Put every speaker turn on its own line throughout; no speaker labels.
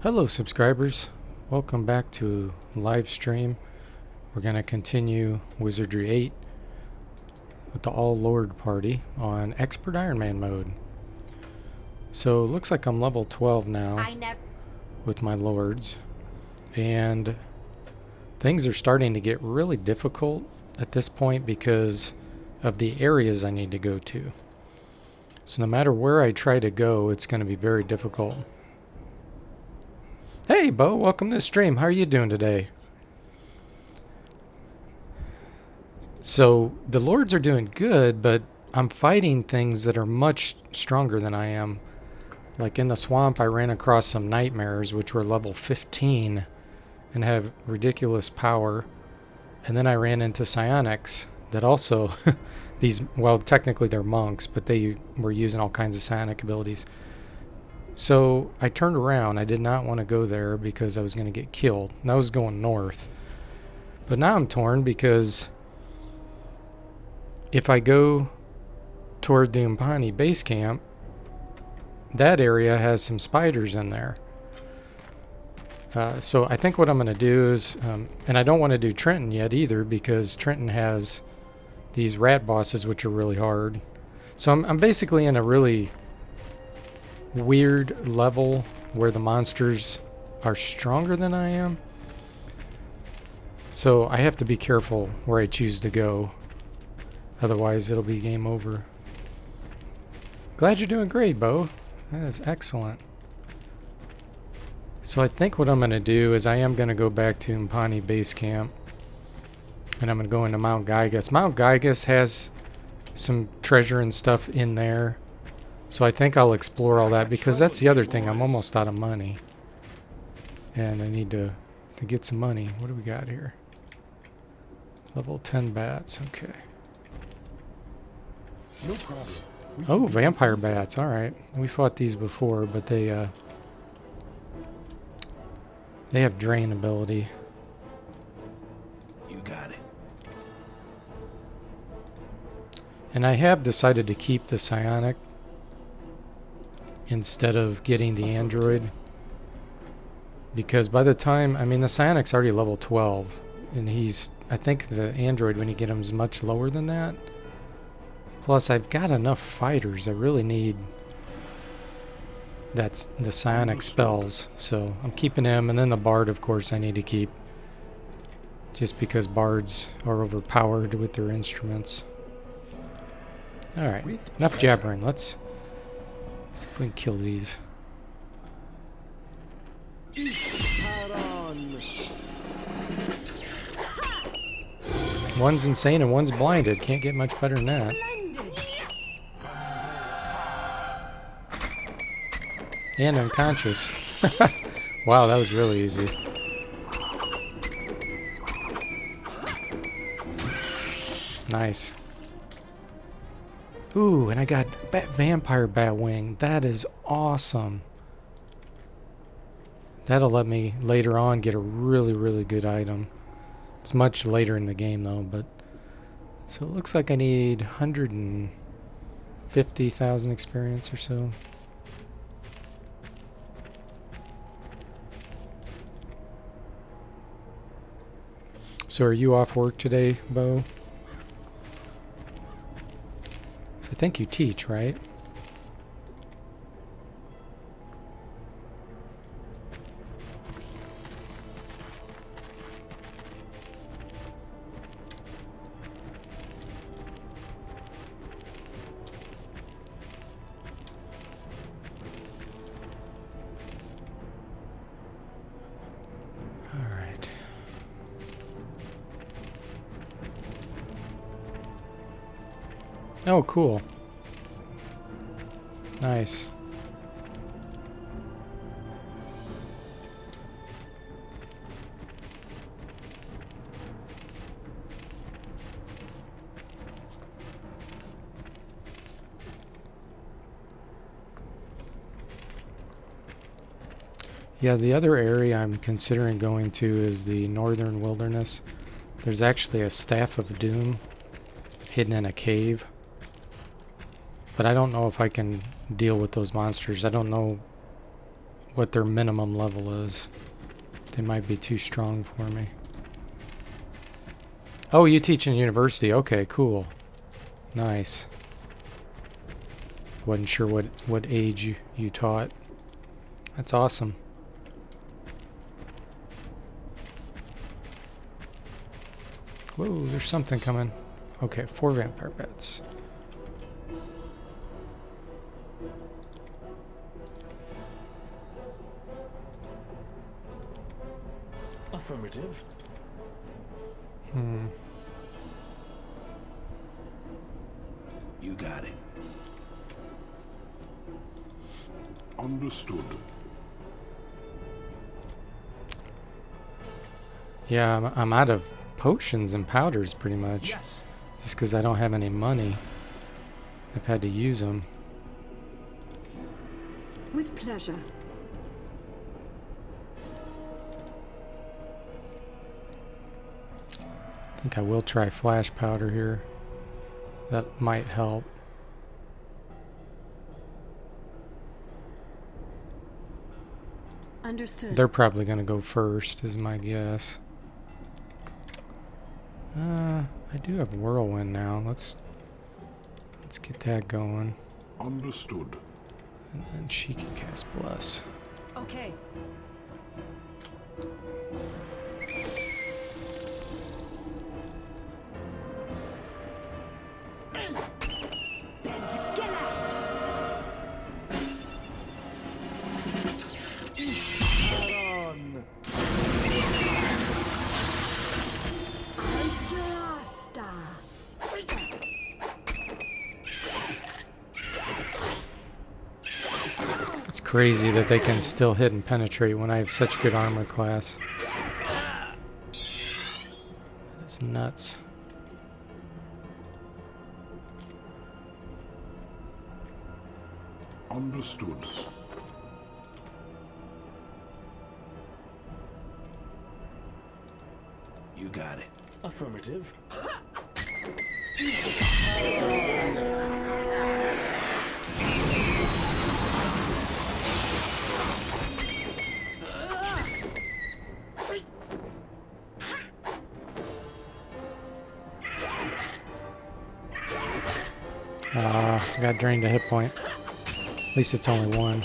Hello subscribers, welcome back to live stream. We're going to continue Wizardry 8 with the All Lord party on Expert Iron Man mode. So it looks like I'm level 12 now with my lords, and things are starting to get really difficult at this point because of the areas I need to go to. So no matter where I try to go, it's going to be very difficult. Hey Bo, welcome to the stream. How are you doing today? So the lords are doing good, but I'm fighting things that are much stronger than I am. Like in the swamp, I ran across some nightmares, which were level 15 and have ridiculous power. And then I ran into psionics that also, well, technically they're monks, but they were using all kinds of psionic abilities. So I turned around. I did not want to go there because I was going to get killed. And I was going north. But now I'm torn because if I go toward the Umpani base camp, that area has some spiders in there. So I think what I'm going to do is, and I don't want to do Trenton yet either because Trenton has these rat bosses which are really hard. So I'm basically in a really weird level where the monsters are stronger than I am. So I have to be careful where I choose to go. Otherwise it'll be game over. Glad you're doing great, Bo. That is excellent. So I think what I'm going to do is I am going to go back to Umpani base camp. And I'm going to go into Mount Gygus. Mount Gygus has some treasure and stuff in there. So I think I'll explore all that because that's the other thing. I'm almost out of money. And I need to get some money. What do we got here? Level 10 bats. Okay.
No problem.
Oh, vampire bats. All right. We fought these before, but they have drain ability.
You got it.
And I have decided to keep the psionic instead of getting the android. Because by the time, I mean, the psionic's already level 12. And I think the android, when you get him, is much lower than that. Plus, I've got enough fighters. I really need the psionic spells. So I'm keeping him. And then the bard, of course, I need to keep. Just because bards are overpowered with their instruments. Alright, enough jabbering. Let's see if we can kill these. One's insane and one's blinded. Can't get much better than that. And unconscious. Wow, that was really easy. Nice. Ooh, and I got vampire bat wing. That is awesome. That'll let me later on get a really, really good item. It's much later in the game though, but so it looks like I need 150,000 experience or so. So are you off work today, Bo? So I think you teach, right? Oh, cool. Nice. Yeah, the other area I'm considering going to is the Northern Wilderness. There's actually a Staff of Doom hidden in a cave. But I don't know if I can deal with those monsters. I don't know what their minimum level is. They might be too strong for me. Oh, you teach in university. Okay, cool. Nice. Wasn't sure what age you taught. That's awesome. Whoa, there's something coming. Okay, 4 vampire bats.
Affirmative.
You got it. Understood.
Yeah, I'm out of potions and powders pretty much.
Yes.
Just because I don't have any money. I've had to use them.
With pleasure.
I think I will try flash powder here. That might help.
Understood.
They're probably going to go first, is my guess. I do have whirlwind now. Let's get that going.
Understood.
And then she can cast bless.
Okay.
It's crazy that they can still hit and penetrate when I have such good armor class. It's nuts.
Understood. You got it.
Affirmative.
I got drained a hit point. At least it's only one.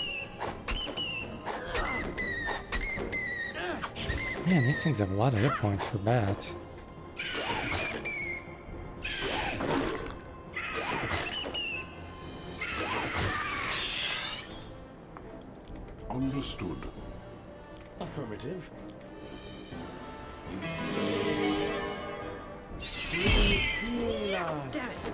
Man, these things have a lot of hit points for bats.
Understood.
Affirmative.
Damn it.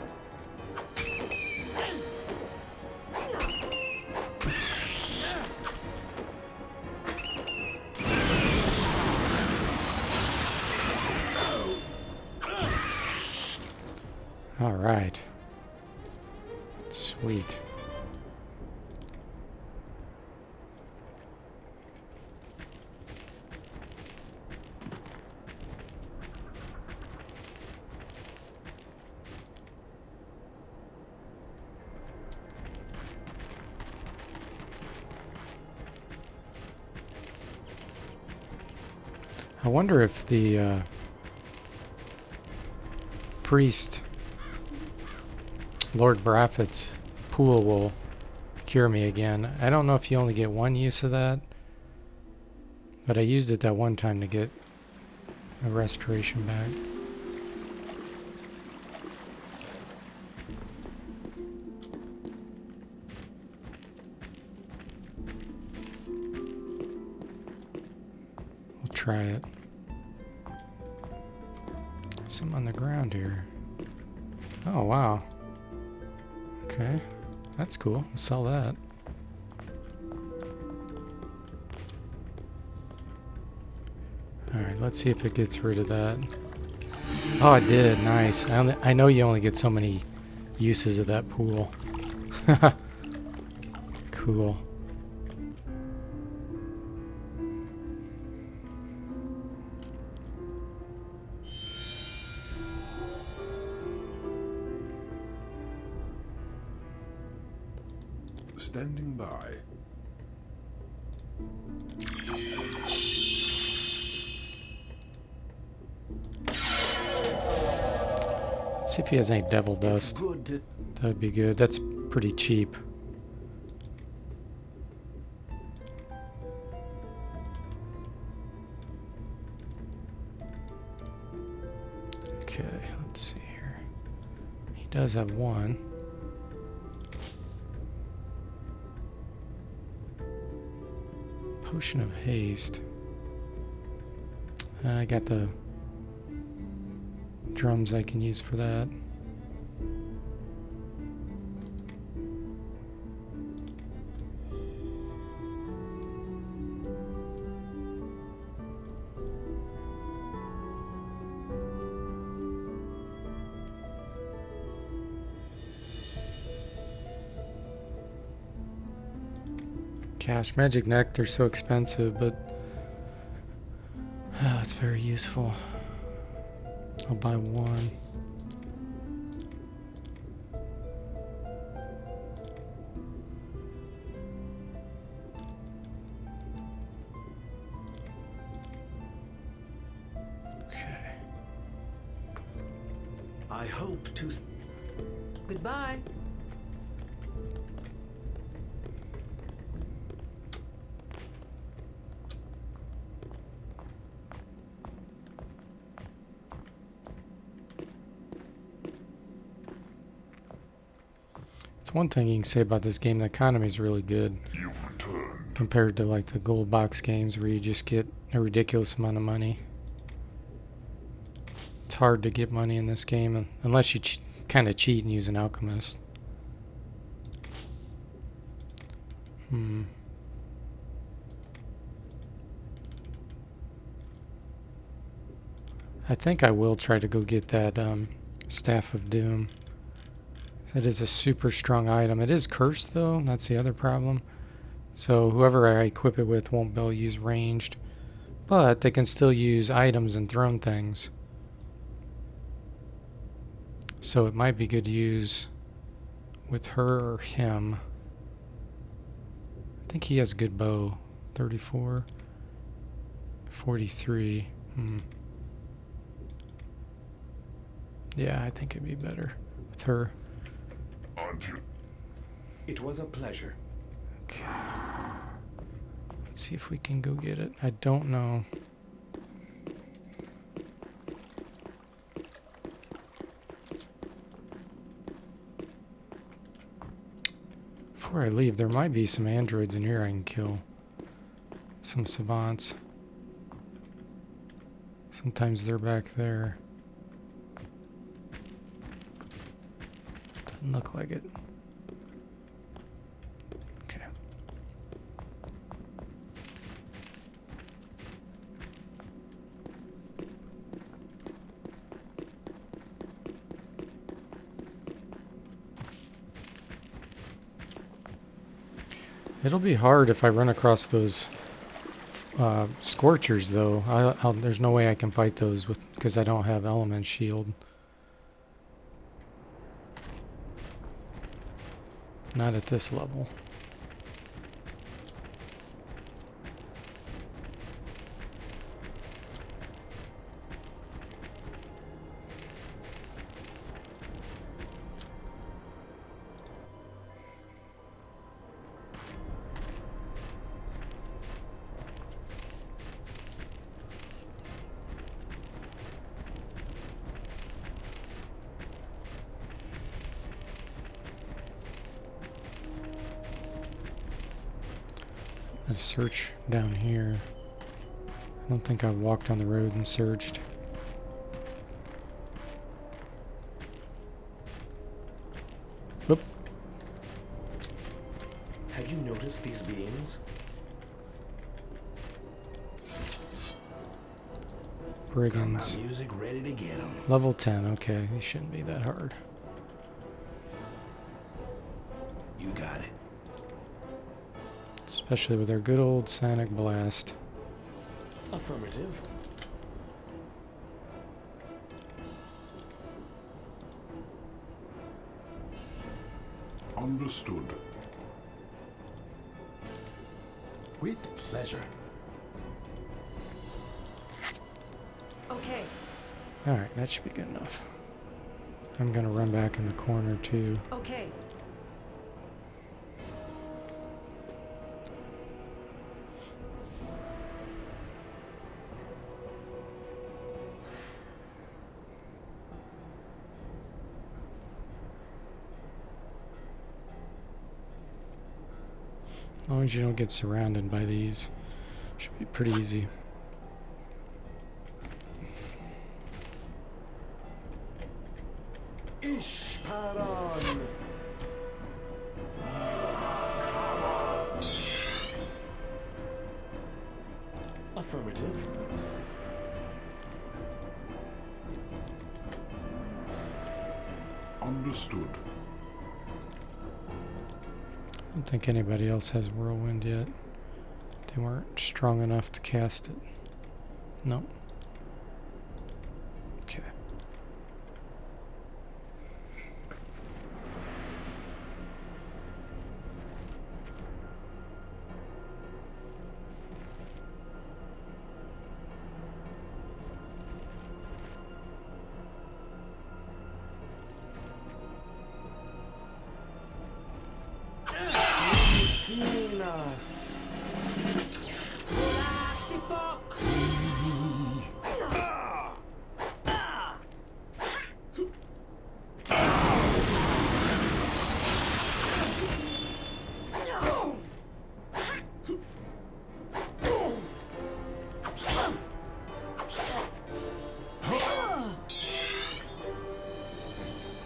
All right. Sweet. I wonder if the priest, Lord Braffit's pool, will cure me again. I don't know if you only get one use of that, but I used it that one time to get a restoration back. We'll try it. Some on the ground here. Oh, wow. Okay. That's cool. I'll sell that. Alright, let's see if it gets rid of that. Oh, it did. Nice. I know you only get so many uses of that pool. Cool.
Standing by.
Let's see if he has any devil
It's
dust.
good to...
That'd be good. That's pretty cheap. Okay, let's see here. He does have one. Potion of haste. I got the drums I can use for that. Gosh, magic nectar's so expensive, but it's very useful. I'll buy one. Okay.
I hope to...
Goodbye.
It's one thing you can say about this game, the economy is really good
You've returned.
compared to like the gold box games where you just get a ridiculous amount of money. It's hard to get money in this game unless you kind of cheat and use an alchemist. I think I will try to go get that Staff of Doom. That is a super strong item. It is cursed though, that's the other problem. So whoever I equip it with won't be able to use ranged. But they can still use items and thrown things. So it might be good to use with her or him. I think he has a good bow. 34. 43. Yeah, I think it'd be better with her.
Until
It was a pleasure.
Okay. Let's see if we can go get it. I don't know. Before I leave, there might be some androids in here I can kill. Some savants. Sometimes they're back there. Doesn't look like it. Okay. It'll be hard if I run across those scorchers, though. There's no way I can fight those because I don't have element shield. Not at this level. Let's search down here. I don't think I've walked on the road and searched. Whoop.
Have you noticed these beings?
Brigands.
music ready to get 'em.
Level 10, okay. These shouldn't be that hard.
You got it.
Especially with our good old Sonic Blast.
Affirmative.
Understood. With pleasure.
Okay.
Alright, that should be good enough. I'm gonna run back in the corner too.
Okay.
As long as you don't get surrounded by these, should be pretty easy.
Ishparan. Affirmative.
Understood.
I don't think anybody else has Whirlwind yet. They weren't strong enough to cast it. Nope. Okay.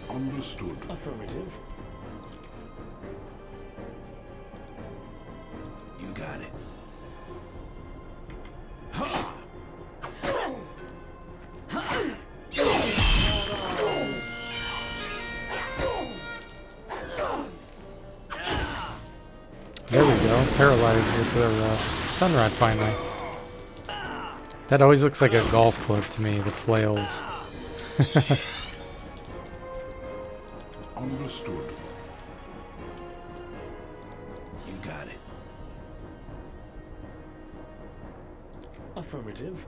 Understood.
Affirmative.
You got it.
There we go. Paralyzed with their stun rod finally. That always looks like a golf club to me, the flails.
Understood. You got it.
Affirmative.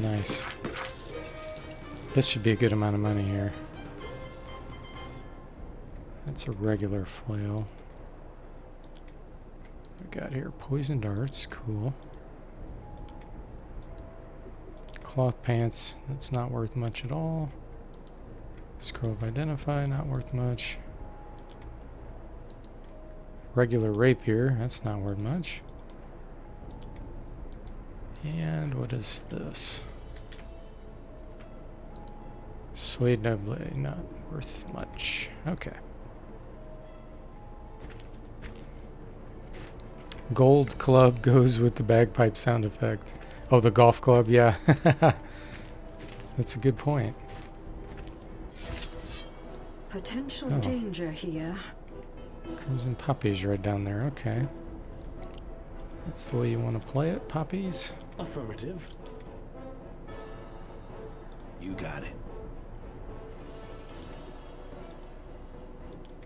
Nice. This should be a good amount of money here. That's a regular flail. We got here poison darts, cool. Cloth pants, that's not worth much at all. Scroll of identify, not worth much. Regular rapier, that's not worth much. And what is this? Suede noble, not worth much. Okay. Gold club goes with the bagpipe sound effect. Oh, the golf club, yeah. That's a good point.
Potential
Oh.
danger here.
Crimson Poppies right down there, okay. That's the way you want to play it, Poppies.
Affirmative.
You got it.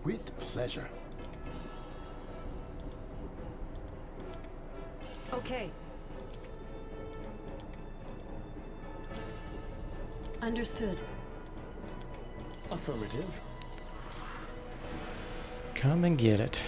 With pleasure.
Okay. Understood.
Affirmative.
Come and get it.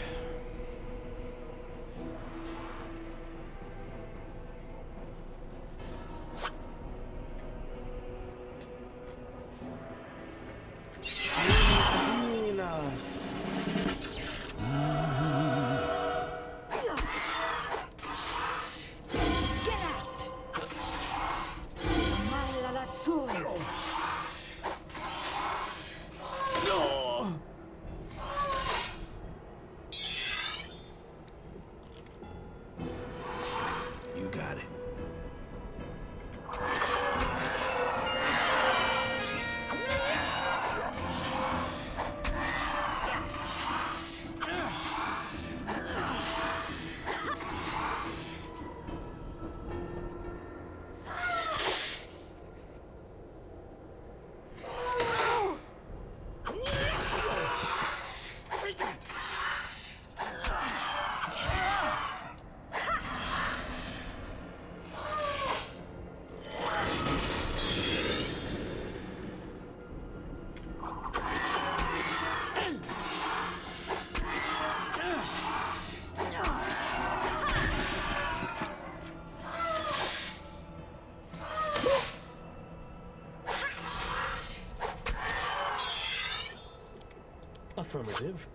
Affirmative.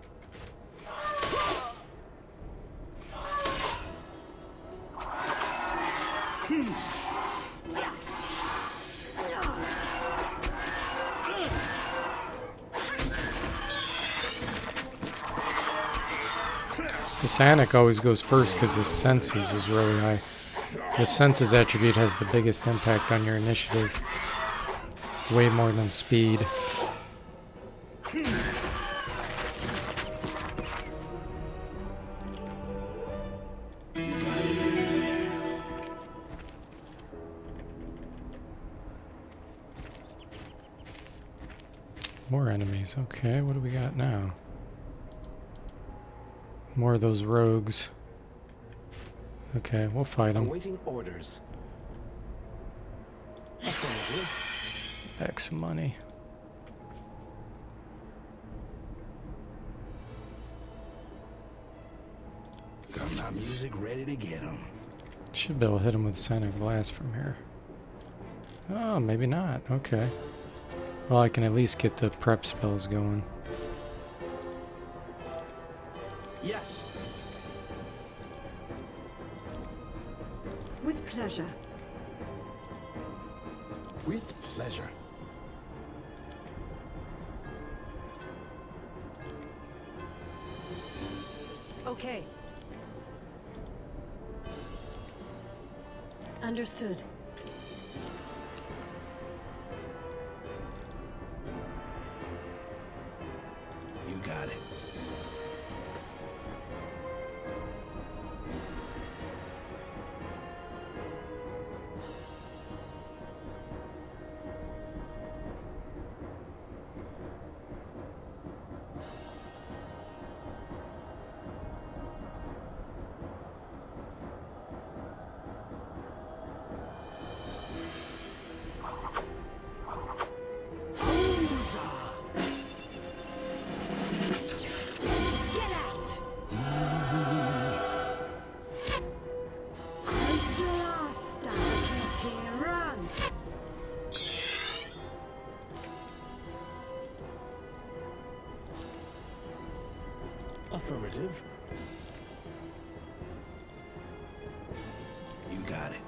The Sanic always goes first because his senses is really high. The senses attribute has the biggest impact on your initiative. Way more than speed. More enemies. Okay, what do we got now? More of those rogues. Okay, we'll fight them.
Awaiting orders. Affirmative.
Back some money.
Got my music ready to get 'em.
Should be able to hit him with Sonic Blast from here. Oh, maybe not. Okay. Well, I can at least get the prep spells going.
Yes.
With pleasure.
With pleasure.
Okay. Understood.
You got it.
Get out! Blast! Run!
Affirmative.
You got it.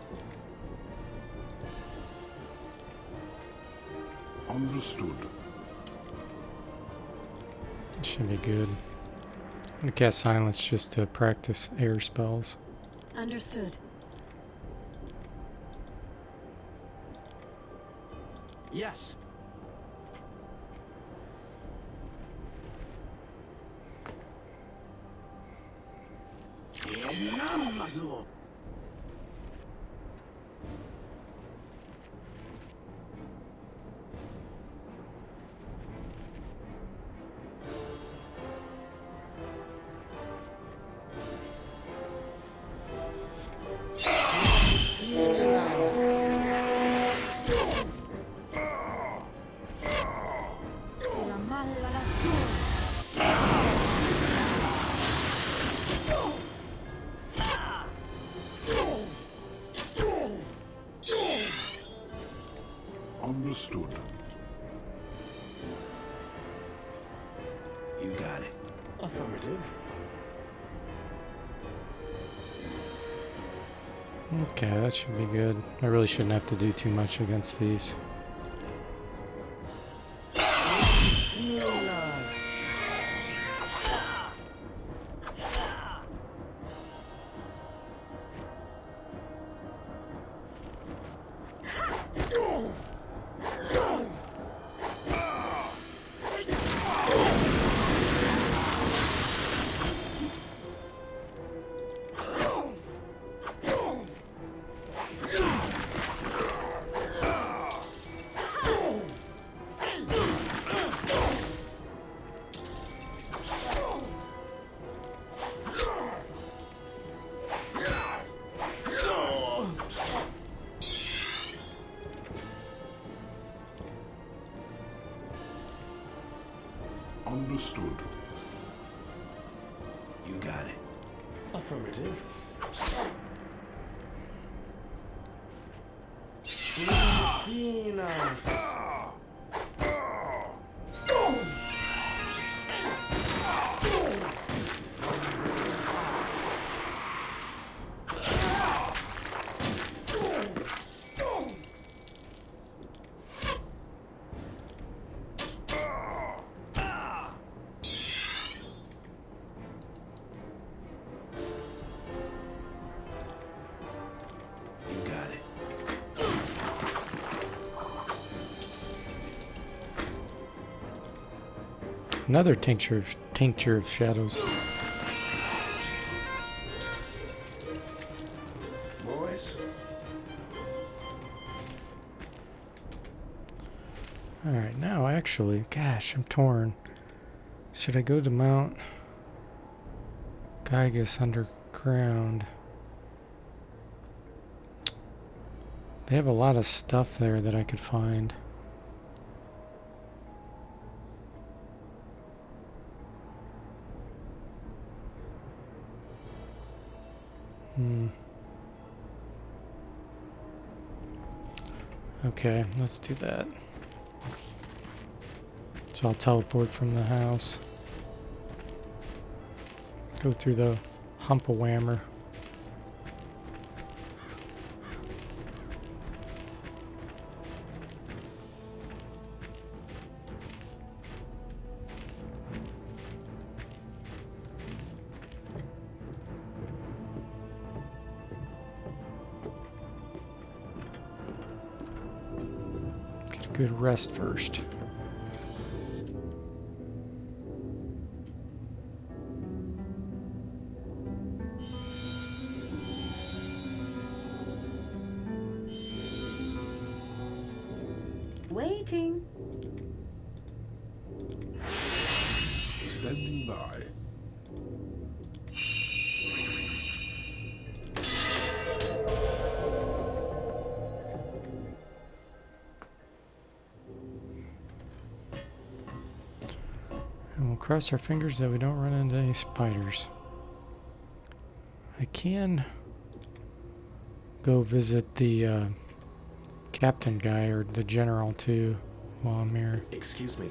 Understood.
Should be good. I'm gonna cast Silence just to practice air spells.
Understood.
Yes.
Sulla malla lassù.
Understood. You got it.
Affirmative.
Okay, that should be good. I really shouldn't have to do too much against these.
You got it.
Affirmative. Venus.
You got it.
Another tincture of shadows.
Boys,
Alright, now actually, gosh, I'm torn. Should I go to Mount Gygus underground? They have a lot of stuff there that I could find. Okay, let's do that. So I'll teleport from the house. Go through the hump-a-whammer. Get a good rest first.
Waiting.
standing by.
And we'll cross our fingers that we don't run into any spiders. I can go visit the captain guy or the general too while I'm here.
Excuse me.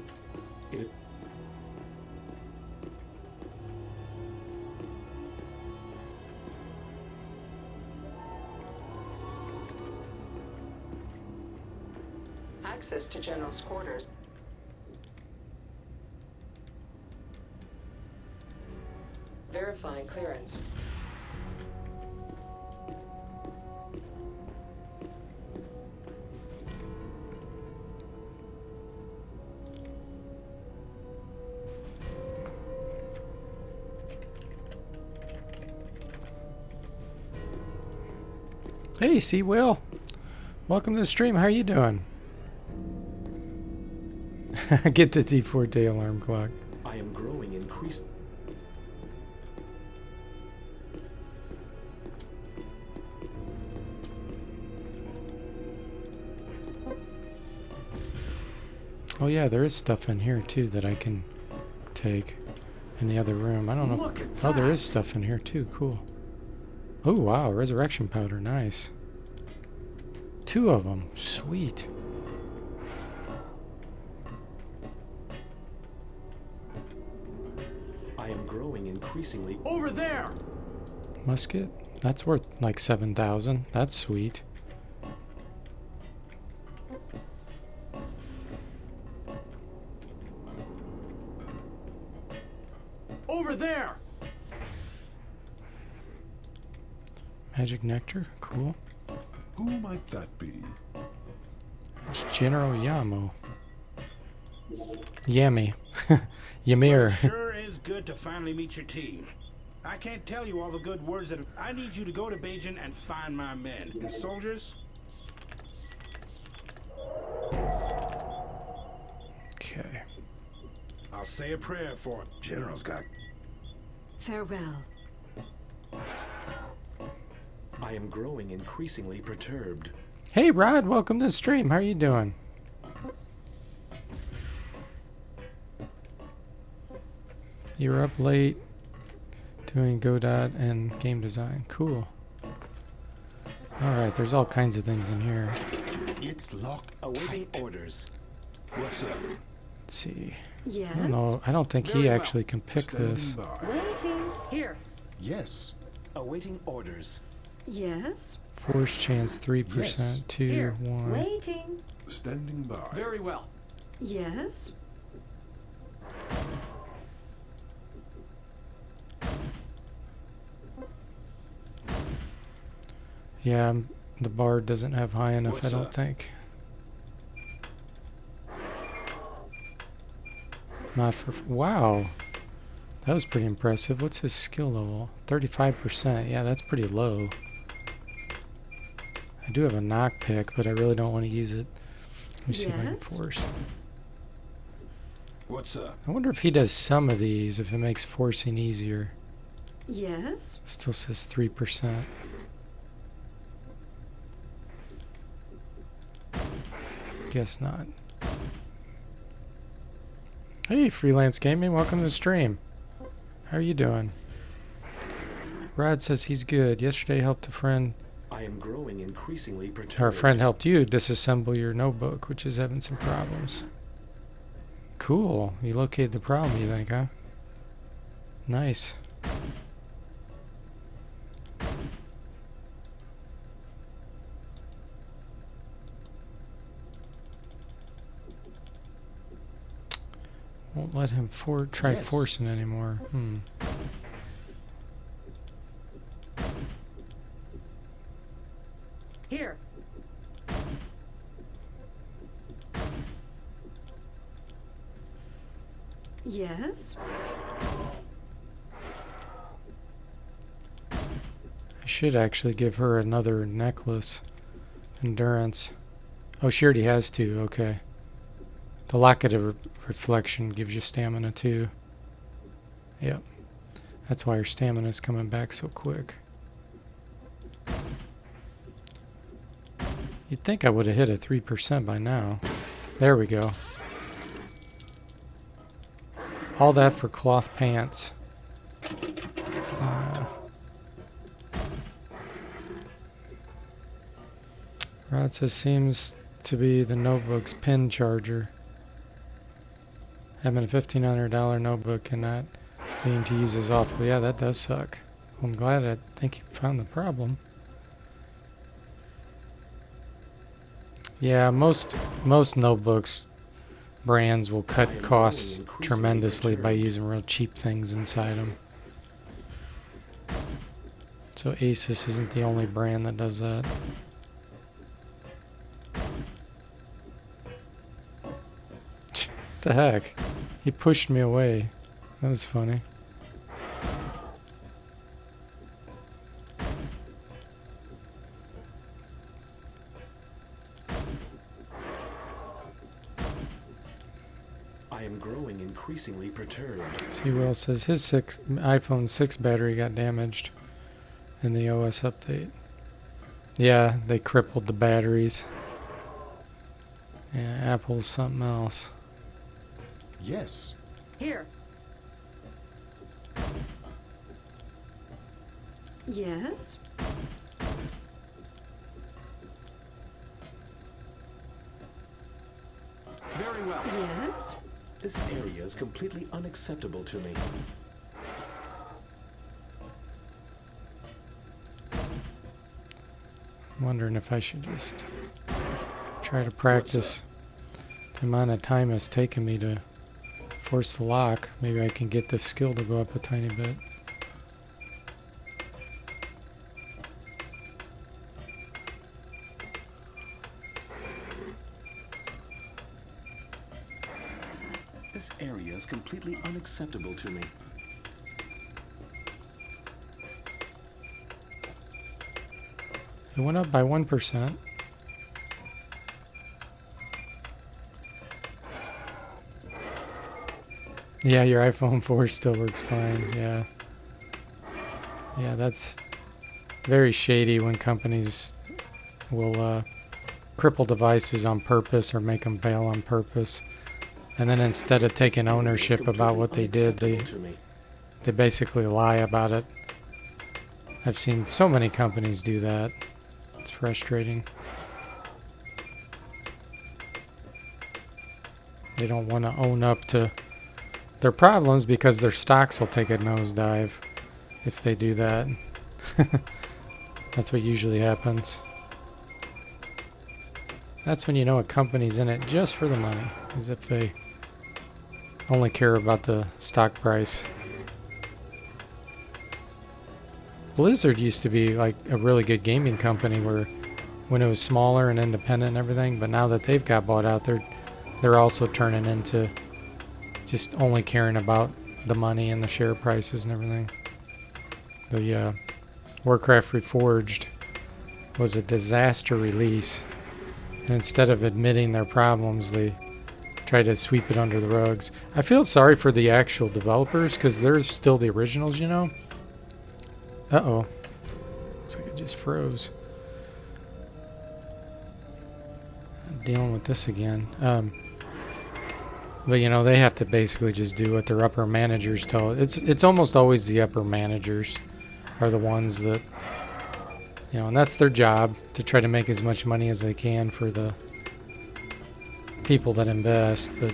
Access to General's quarters. Verifying clearance.
Hey, Sea Will. Welcome to the stream. How are you doing? Get the D4 day alarm clock.
I am growing increased.
Oh yeah, there is stuff in here too that I can take in the other room. I don't know.
Look at
Oh, there
that.
is stuff in here too. Cool. Oh wow, resurrection powder. Nice. 2 of them. Sweet.
I am growing increasingly. Over there!
Musket. That's worth like 7,000. That's sweet.
Over there!
Magic nectar. Cool.
Who might that be?
It's General Yamo. Yami. Ymir.
Sure is good to finally meet your team. I can't tell you all the good words that I need you to go to Beijing and find my men. And soldiers,
Okay.
I'll say a prayer for 'em.
General's got.
Farewell.
I am growing increasingly perturbed.
Hey Rod, welcome to the stream. How are you doing? You were up late. Doing Godot and game design. Cool. Alright, there's all kinds of things in here.
It's locked.
Awaiting orders.
What's up?
Let's see.
Yes.
I don't know. I don't think he
Very well.
actually can pick
Standing
this.
by.
Waiting.
Here.
Yes.
Awaiting orders.
Yes.
Force chance 3%,
Yes.
2,
Here.
1.
Waiting.
Standing by.
Very well.
Yes.
Yeah, the bar doesn't have high enough,
What's
I don't
up?
think. Not for. Wow. That was pretty impressive. What's his skill level? 35%. Yeah, that's pretty low. I do have a knock pick, but I really don't want to use it. Let me see if I can
Yes.
force.
What's up?
I wonder if he does some of these, if it makes forcing easier.
Yes.
Still says 3%. Guess not. Hey, Freelance Gaming, welcome to the stream. How are you doing? Rod says he's good. Yesterday helped a friend,
I am growing increasingly perturbed.
or a friend helped you disassemble your notebook, which is having some problems. Cool. You located the problem, you think, huh? Nice. Won't let him try
Yes.
forcing anymore.
Here.
Yes.
I should actually give her another necklace. Endurance. Oh, she already has two. Okay. The Locket of Reflection gives you stamina too. Yep. That's why her stamina is coming back so quick. You'd think I would have hit a 3% by now. There we go. All that for cloth pants. Rod says seems to be the notebook's pin charger. Having a $1,500 notebook and not being to use as often. Yeah, that does suck. Well, I'm glad I think you found the problem. Yeah, most notebooks brands will cut costs tremendously by using real cheap things inside them. So Asus isn't the only brand that does that. The heck? He pushed me away. That was funny.
I am growing increasingly perturbed.
See, Will says his iPhone 6 battery got damaged in the OS update. Yeah, they crippled the batteries. Yeah, Apple's something else.
Yes.
Here.
Yes.
Very well.
Yes.
This area is completely unacceptable to me.
I'm wondering if I should just try to practice the amount of time it's taken me to force the lock. Maybe I can get the skill to go up a tiny bit.
This area is completely unacceptable to me.
It went up by 1%. Yeah, your iPhone 4 still works fine. Yeah. Yeah, that's very shady when companies will cripple devices on purpose or make them fail on purpose. And then instead of taking ownership about what they did, they They basically lie about it. I've seen so many companies do that. It's frustrating. They don't want to own up to their problems because their stocks will take a nosedive if they do that. That's what usually happens. That's when you know a company's in it just for the money, as if they only care about the stock price. Blizzard used to be like a really good gaming company where when it was smaller and independent and everything, but now that they've got bought out, they're also turning into just only caring about the money and the share prices and everything. But yeah, Warcraft Reforged was a disaster release. And instead of admitting their problems, they tried to sweep it under the rugs. I feel sorry for the actual developers because they're still the originals, you know? Uh-oh. Looks like it just froze. I'm dealing with this again. But you know, they have to basically just do what their upper managers tell it. It's almost always the upper managers are the ones that, you know, and that's their job, to try to make as much money as they can for the people that invest. But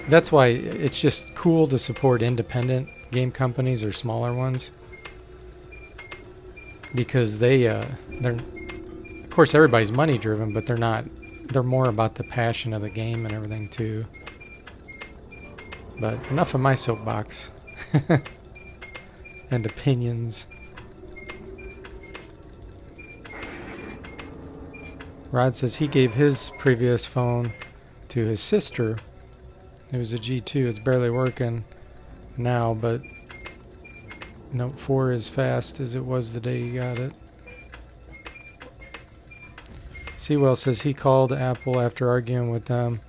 that's why it's just cool to support independent game companies or smaller ones, because they're, of course, everybody's money driven, but they're more about the passion of the game and everything too. But enough of my soapbox and opinions. Rod says he gave his previous phone to his sister. It was a G2. It's barely working now, but Note 4 is fast as it was the day he got it. Sewell says he called Apple after arguing with them,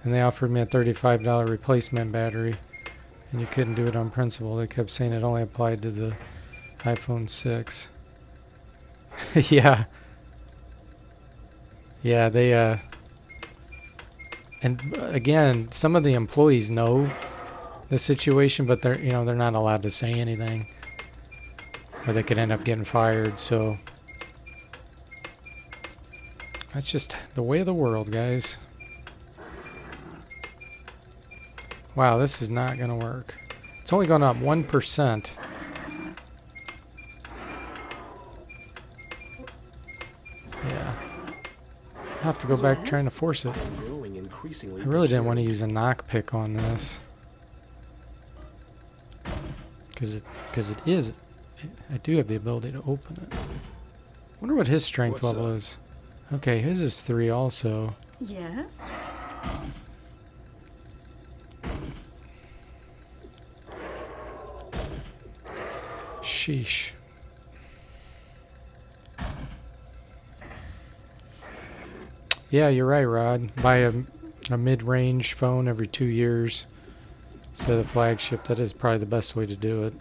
and they offered me a $35 replacement battery, and you couldn't do it on principle. They kept saying it only applied to the iPhone 6. Yeah. Yeah, they, and again, some of the employees know the situation, but they're not allowed to say anything, or they could end up getting fired, so that's just the way of the world, guys. Wow, this is not going to work. It's only gone up 1%. Yeah. I'll have to go back trying to force it.
Growing increasingly
I really didn't want to
perturbed.
use a knock pick on this. Because it is. I do have the ability to open it. Wonder what his strength
What's
level
up?
is. Okay, his is 3 also.
Yes.
Sheesh. Yeah, you're right, Rod. Buy a mid-range phone every 2 years instead of flagship. That is probably the best way to do it.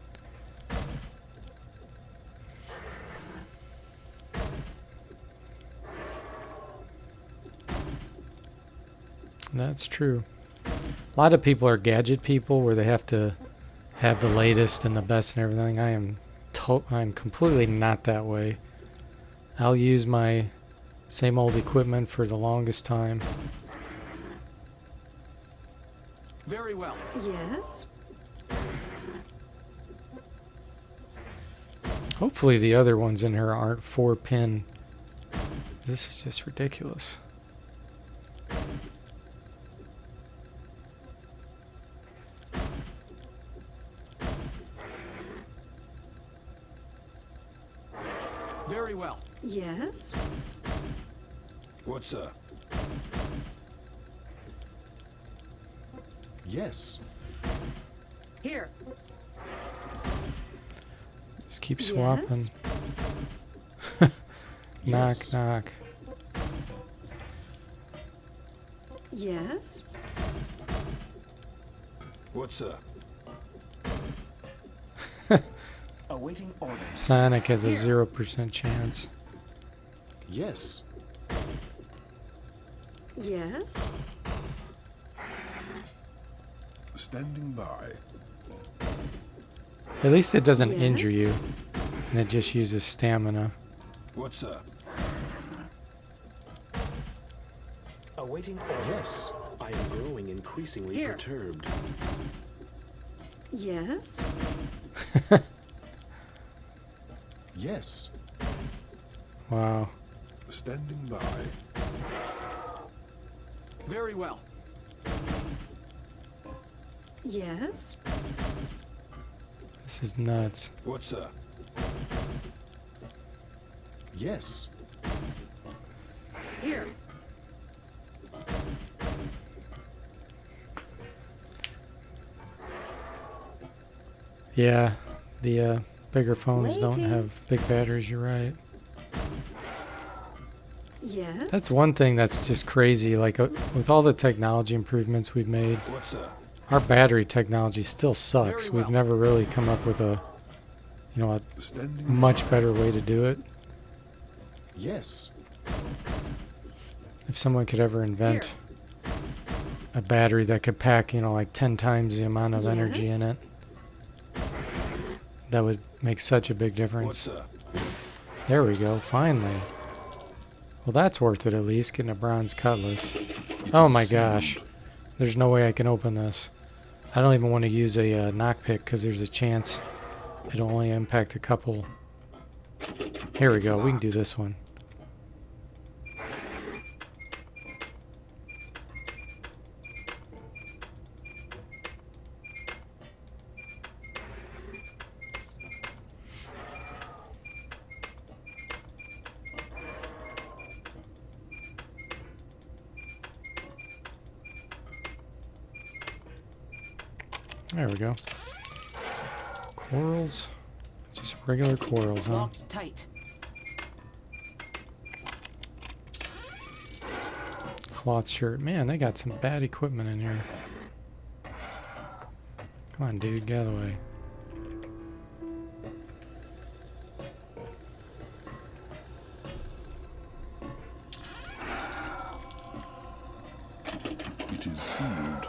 That's true. A lot of people are gadget people where they have to have the latest and the best and everything. I'm completely not that way. I'll use my same old equipment for the longest time.
Very well.
Yes.
Hopefully the other ones in here aren't 4-pin. This is just ridiculous.
Very well.
Yes.
What's up? Yes.
Here.
Just keep
Yes.
swapping. Knock,
Yes.
knock.
Yes.
What's up?
Awaiting orders.
Sonic has a 0% chance.
Yes.
Yes.
Standing by.
At least it doesn't injure
Yes?
you, and it just uses stamina.
What's up?
Awaiting orders.
Yes.
I am growing increasingly
Here.
perturbed.
Yes?
Yes.
Wow.
Standing by.
Very well.
Yes?
This is nuts.
What's up? Yes.
Here.
Yeah, the bigger phones don't
Waiting.
have big batteries, you're right.
Yes?
That's one thing that's just crazy. Like, with all the technology improvements we've made,
What's up?
our battery technology still sucks.
Very well.
We've never really come up with a, a
Standing
much better way to do it.
Yes.
If someone could ever invent a battery that could pack, like 10 times the amount of energy
Yes?
in it, that would make such a big difference.
What's up?
There we go, finally. Well, that's worth it at least, getting a bronze cutlass. Oh my gosh. There's no way I can open this. I don't even want to use a knockpick because there's a chance it'll only impact a couple. Here we go, we can do this one. There we go. Corals. Just regular corals, huh?
Locked tight.
Cloth shirt. Man, they got some bad equipment in here. Come on, dude, get out of the way.
It is sealed.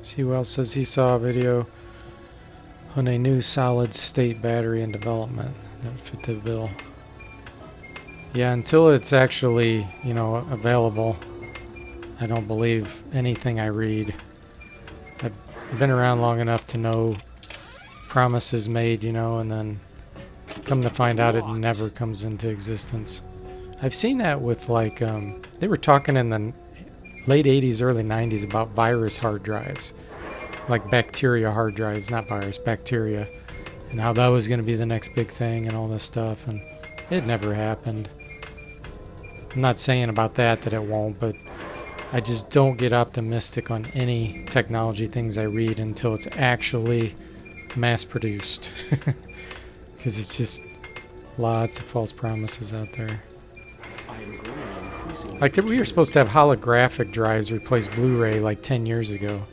See who else says he saw a video on a new solid state battery in development that would fit the bill. Yeah, until it's actually, available, I don't believe anything I read. I've been around long enough to know promises made, and then come to find out it never comes into existence. I've seen that with they were talking in the late 80s, early 90s about virus hard drives, like bacteria hard drives, not virus, bacteria, and how that was going to be the next big thing and all this stuff, and it never happened. I'm not saying about that it won't, but I just don't get optimistic on any technology things I read until it's actually mass produced, because it's just lots of false promises out there.
I am growing increasingly
Like, we were supposed to have holographic drives replace Blu-ray like 10 years ago,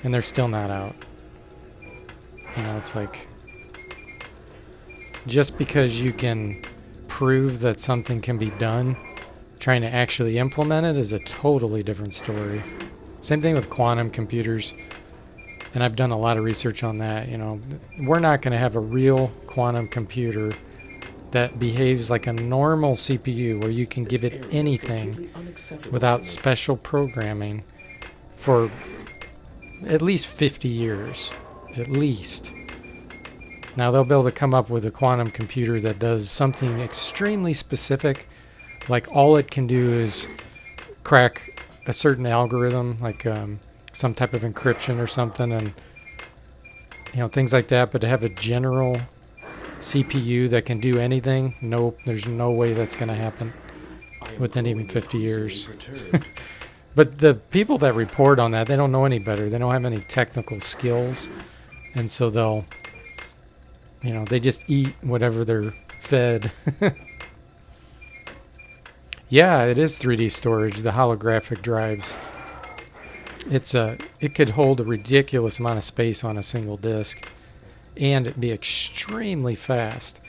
and they're still not out. It's like, just because you can prove that something can be done, trying to actually implement it is a totally different story. Same thing with quantum computers, and I've done a lot of research on that. We're not going to have a real quantum computer that behaves like a normal CPU where you can give it anything without special programming for at least 50 years. At least. Now they'll be able to come up with a quantum computer that does something extremely specific, like all it can do is crack a certain algorithm, like some type of encryption or something, and things like that. But to have a general CPU that can do anything, nope, there's no way that's going to happen within even 50 years. But the people that report on that, they don't know any better. They don't have any technical skills, and so they'll, they just eat whatever they're fed. Yeah, it is 3D storage, the holographic drives. It could hold a ridiculous amount of space on a single disk, and it'd be extremely fast.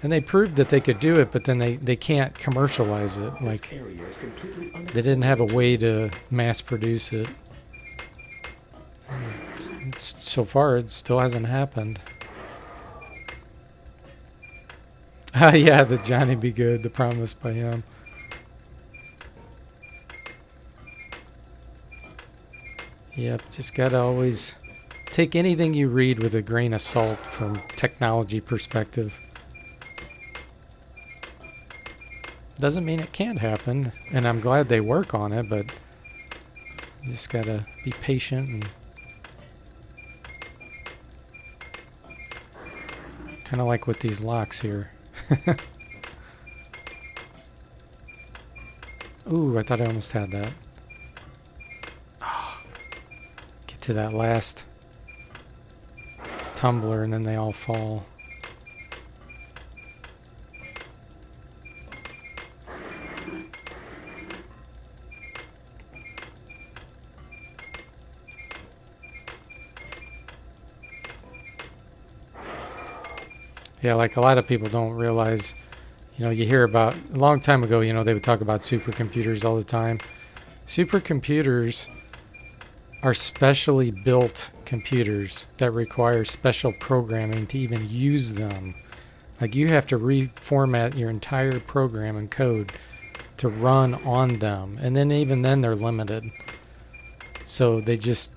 And they proved that they could do it, but then they can't commercialize it. Like,
This area is completely
they didn't have a way to mass produce it. So far, it still hasn't happened. Yeah, the Johnny Be Good, the promise by him. Yep, just gotta always take anything you read with a grain of salt from technology perspective. Doesn't mean it can't happen, and I'm glad they work on it, but you just gotta be patient and kind of like with these locks here. Ooh, I thought I almost had that. Oh, get to that last tumbler and then they all fall. Yeah, like a lot of people don't realize, you hear about, a long time ago, they would talk about supercomputers all the time. Supercomputers are specially built computers that require special programming to even use them. Like you have to reformat your entire program and code to run on them. And then even then they're limited. So they just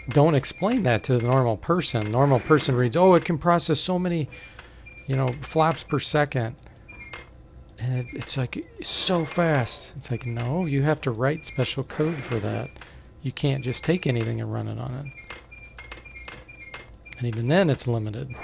don't explain that to the normal person. Normal person reads, oh, it can process so many, flops per second. And it's like, it's so fast. It's like, no, you have to write special code for that. You can't just take anything and run it on it. And even then, it's limited.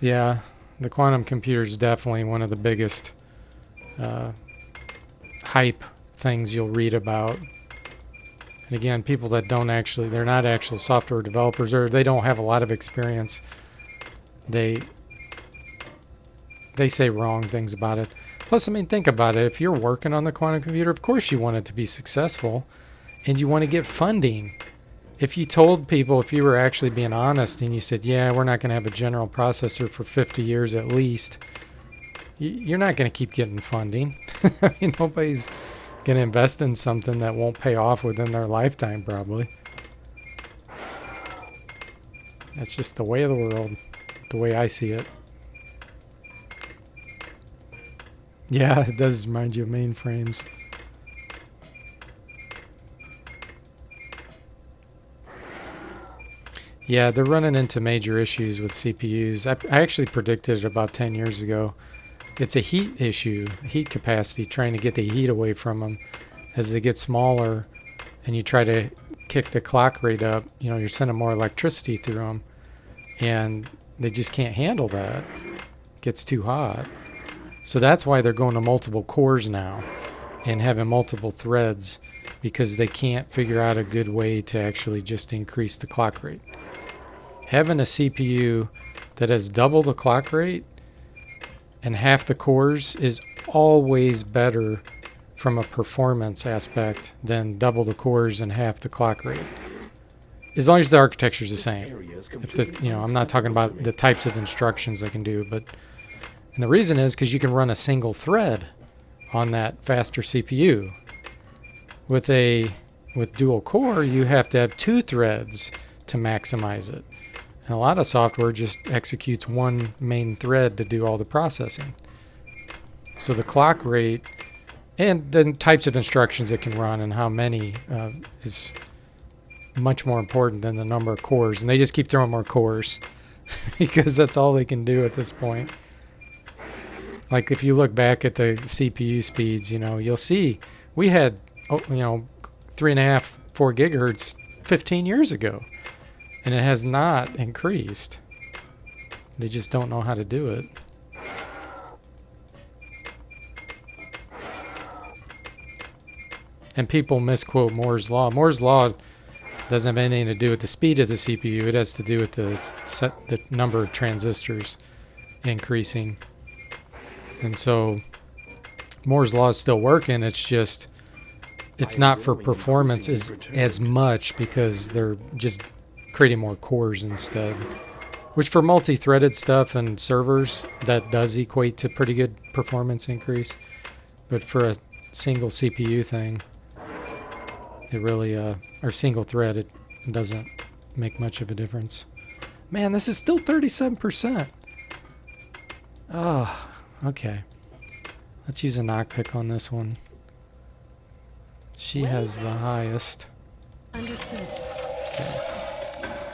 Yeah, the quantum computer is definitely one of the biggest hype things you'll read about. And again, people that they're not actual software developers, or they don't have a lot of experience, they say wrong things about it. Plus, I mean, think about it. If you're working on the quantum computer, of course you want it to be successful, and you want to get funding. If you told people, if you were actually being honest and you said, yeah, we're not going to have a general processor for 50 years at least, you're not going to keep getting funding. I mean, nobody's going to invest in something that won't pay off within their lifetime, probably. That's just the way of the world, the way I see it. Yeah, it does remind you of mainframes. Yeah, they're running into major issues with CPUs. I actually predicted it about 10 years ago. It's a heat issue, heat capacity, trying to get the heat away from them. As they get smaller and you try to kick the clock rate up, you're sending more electricity through them. And they just can't handle that. It gets too hot. So that's why they're going to multiple cores now and having multiple threads, because they can't figure out a good way to actually just increase the clock rate. Having a CPU that has double the clock rate and half the cores is always better from a performance aspect than double the cores and half the clock rate. As long as the architecture is the same. If I'm not talking about the types of instructions they can do, but and the reason is because you can run a single thread on that faster CPU. With dual core, you have to have two threads to maximize it. And a lot of software just executes one main thread to do all the processing. So the clock rate and the types of instructions it can run and how many is much more important than the number of cores. And they just keep throwing more cores because that's all they can do at this point. Like if you look back at the CPU speeds, you'll see we had 3.5, 4 gigahertz 15 years ago. And it has not increased. They just don't know how to do it. And people misquote Moore's Law. Moore's Law doesn't have anything to do with the speed of the CPU. It has to do with the number of transistors increasing. And so Moore's Law is still working. It's just it's not for performance as much because they're just creating more cores instead. Which for multi-threaded stuff and servers, that does equate to pretty good performance increase. But for a single CPU thing, it really, or single thread, it doesn't make much of a difference. Man, this is still 37%. Oh, okay. Let's use a knockpick on this one. She has the highest.
Understood.
Okay.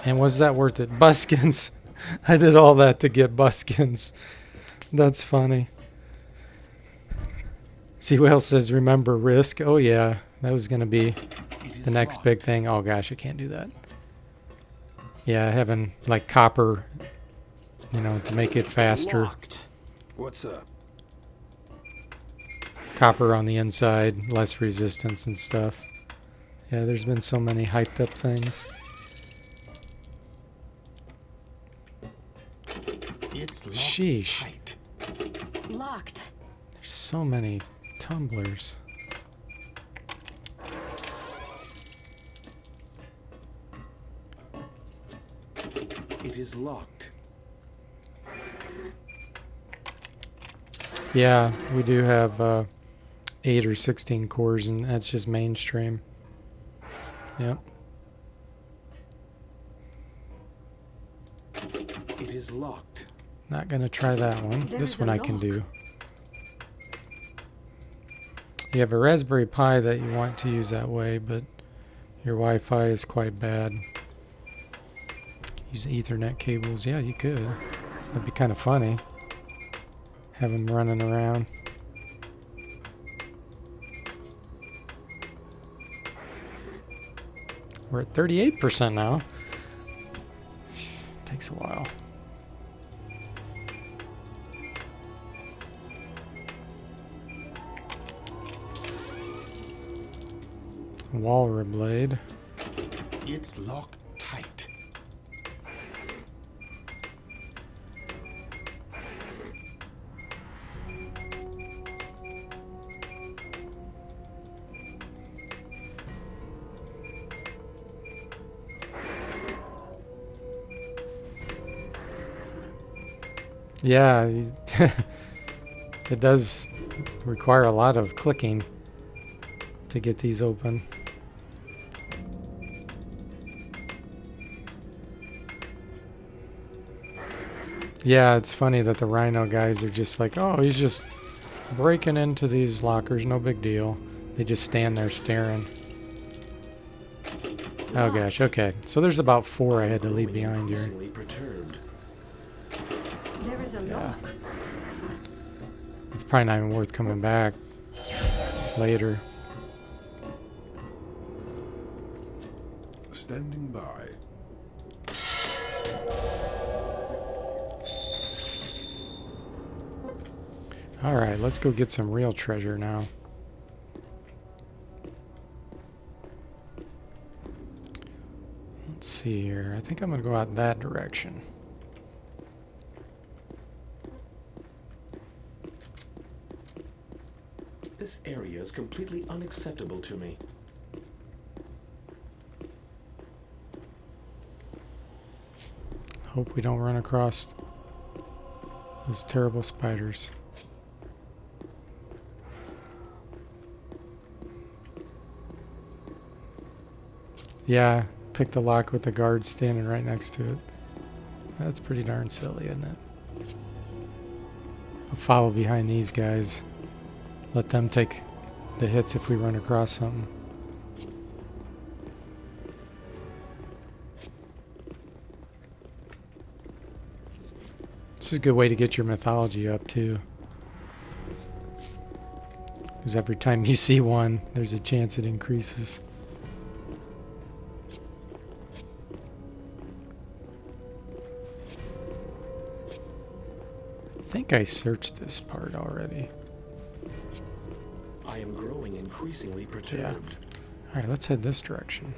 And was that worth it? Buskins. I did all that to get buskins. That's funny. See what else says, remember Risk. Oh yeah, that was going to be the next big thing. Oh gosh, I can't do that. Yeah, having like copper, you know, to make it faster.
Locked. What's up?
Copper on the inside, less resistance and stuff. Yeah, there's been so many hyped up things.
It's locked
Sheesh.
tight.
Locked.
There's so many tumblers.
It is locked.
Yeah, we do have 8 or 16 cores, and that's just mainstream. Yep.
It is locked.
Not gonna try that one.
There
This
is
one
a
I can
lock.
do. You have a Raspberry Pi that you want to use that way, but your Wi-Fi is quite bad. Use Ethernet cables. Yeah, you could. That'd be kind of funny. Have them running around. We're at 38% now. Takes a while. Walrus blade.
It's locked tight.
Yeah, it does require a lot of clicking to get these open. Yeah, it's funny that the Rhino guys are just like, oh, he's just breaking into these lockers, no big deal. They just stand there staring. Oh gosh, okay. So there's about 4 I had to leave behind here.
Increasingly perturbed.
There is a
Yeah.
lock.
It's probably not even worth coming back later.
Standing by.
Alright, let's go get some real treasure now. Let's see here. I think I'm going to go out that direction.
This area is completely unacceptable to me.
Hope we don't run across those terrible spiders. Yeah, pick the lock with the guard standing right next to it. That's pretty darn silly, isn't it? I'll follow behind these guys. Let them take the hits if we run across something. This is a good way to get your mythology up too. Because every time you see one, there's a chance it increases. I think I searched this part already.
I am growing increasingly perturbed.
Alright, let's head this direction.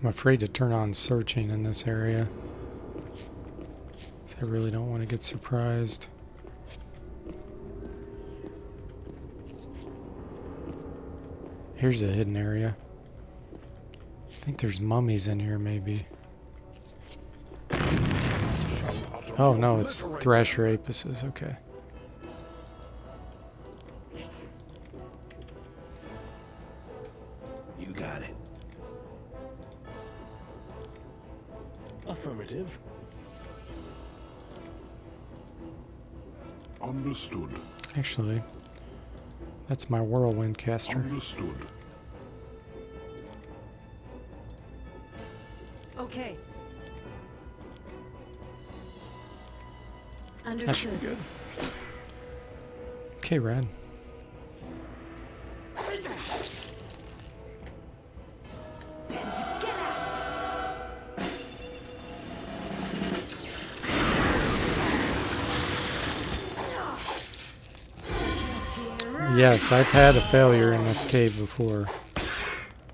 I'm afraid to turn on searching in this area. I really don't want to get surprised. Here's a hidden area. I think there's mummies in here, maybe. Oh no, it's Thrasher apices. Okay.
You got it. Affirmative.
Understood.
Actually, that's my whirlwind caster.
Understood.
Okay.
That should be
Understood.
good. Okay, Rad. Yes, I've had a failure in this cave before.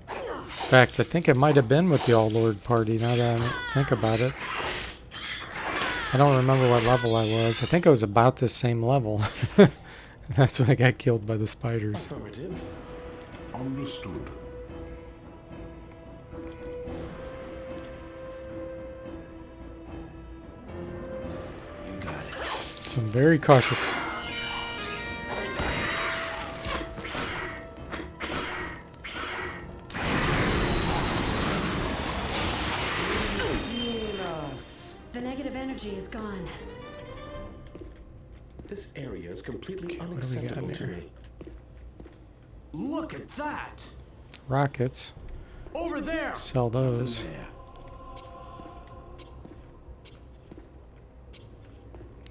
In fact, I think it might have been with the All Lord party, now that I think about it. I don't remember what level I was. I think I was about this same level. That's when I got killed by the spiders.
Affirmative.
Understood.
You got it.
So I'm very cautious.
The negative energy is gone.
This area is completely
Okay, what do we got
unacceptable to
here?
me.
Look at that!
Rockets.
Over there!
Sell those.
There.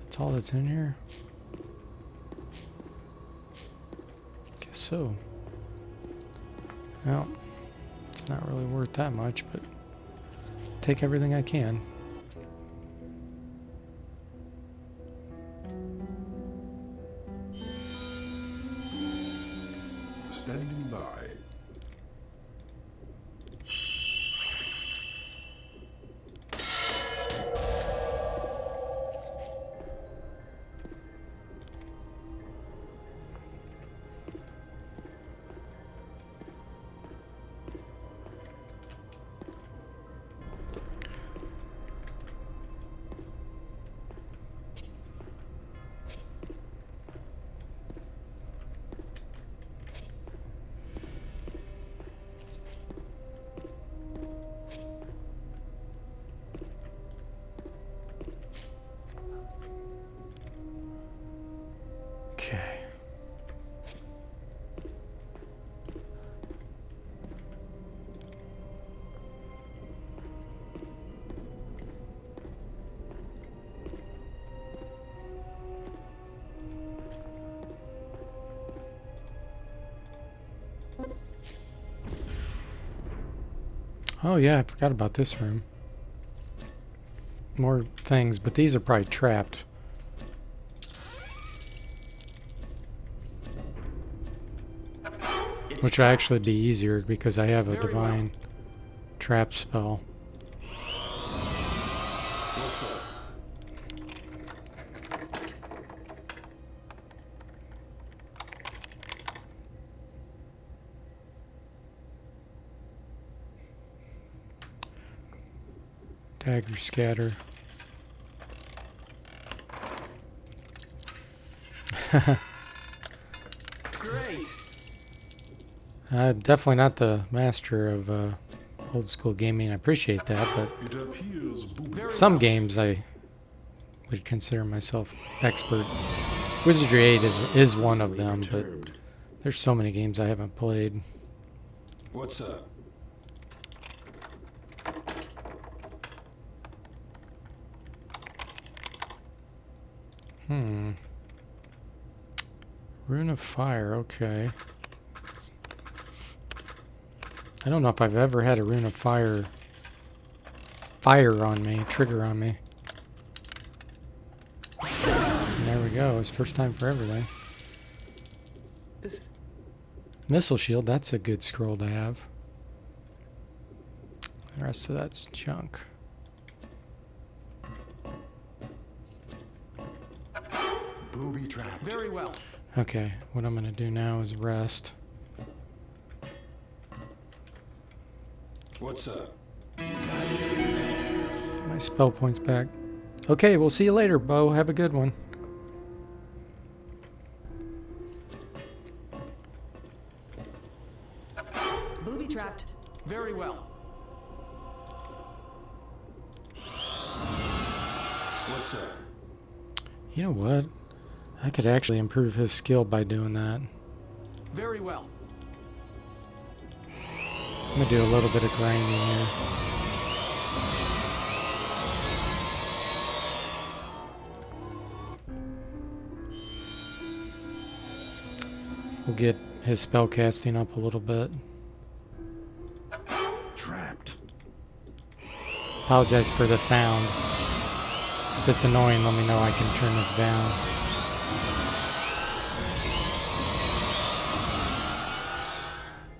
That's all that's in here? Guess so. Well, it's not really worth that much, but take everything I can.
Standing by.
Okay. Oh yeah, I forgot about this room. More things, but these are probably trapped. Which will actually be easier because I have a
Very
divine trap spell.
What's up?
Dagger scatter.
Great!
I'm definitely not the master of old school gaming. I appreciate that, but
It appears
Very
some
well.
games I would consider myself expert. Wizardry 8 is one of them, but
Perturbed.
there's so many games I haven't played.
What's up?
Rune of Fire, okay. I don't know if I've ever had a Rune of Fire on me, trigger on me. And there we go, it's first time for everything.
This
Missile Shield, that's a good scroll to have. The rest of that's junk.
Booby trapped.
Very well.
Okay, what I'm going to do now is rest.
What's up?
My spell points back. Okay, we'll see you later, Bo. Have a good one.
Booby trapped.
Very well.
What's up?
You know what? I could actually improve his skill by doing that.
Very well.
I'm going to do a little bit of grinding here. We'll get his spell casting up a little bit.
Trapped.
Apologize for the sound. If it's annoying, let me know. I can turn this down.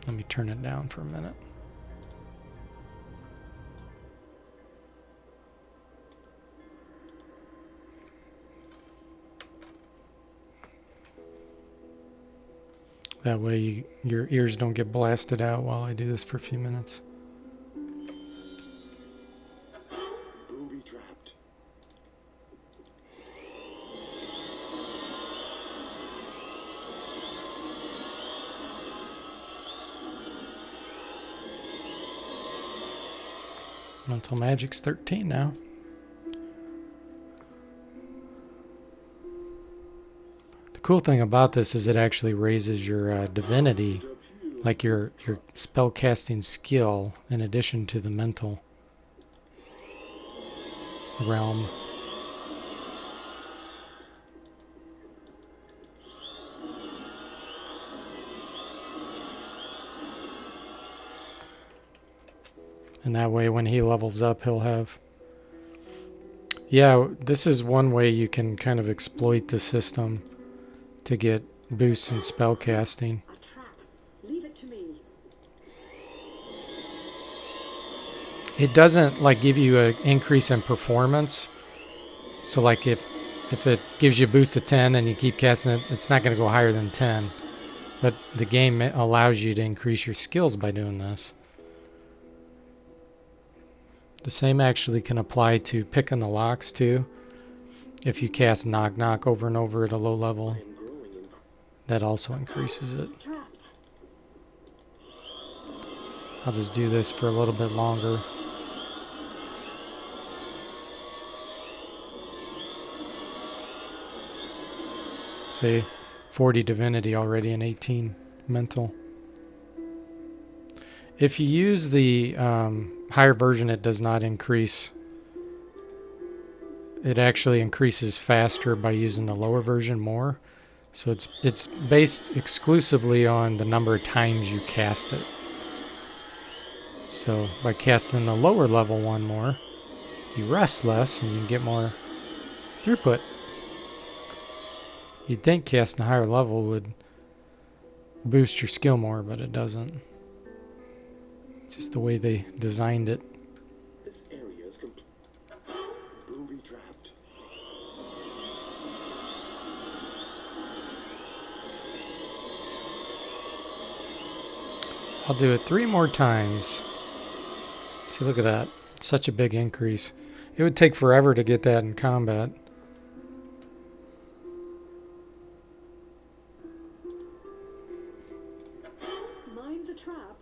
Let me turn it down for a minute. That way your ears don't get blasted out while I do this for a few minutes.
Booby trapped.
Mental Magic's 13 now. The cool thing about this is it actually raises your divinity, like your spell casting skill, in addition to the mental realm. And that way when he levels up, he'll have... Yeah, this is one way you can kind of exploit the system to get boosts in spell casting.
A trap. Leave it to me.
It doesn't like give you an increase in performance. So like if it gives you a boost of 10 and you keep casting it, it's not going to go higher than 10. But the game allows you to increase your skills by doing this. The same actually can apply to picking the locks too. If you cast Knock Knock over and over at a low level, that also increases it.
Trapped.
I'll just do this for a little bit longer. Say 40 divinity already and 18 mental. If you use the higher version, it does not increase. It actually increases faster by using the lower version more. So it's based exclusively on the number of times you cast it. So by casting the lower level one more, you rest less and you get more throughput. You'd think casting a higher level would boost your skill more, but it doesn't. It's just the way they designed it.
This area is complete. Booby trapped.
I'll do it 3 more times. See, look at that. Such a big increase. It would take forever to get that in combat.
Mind the trap.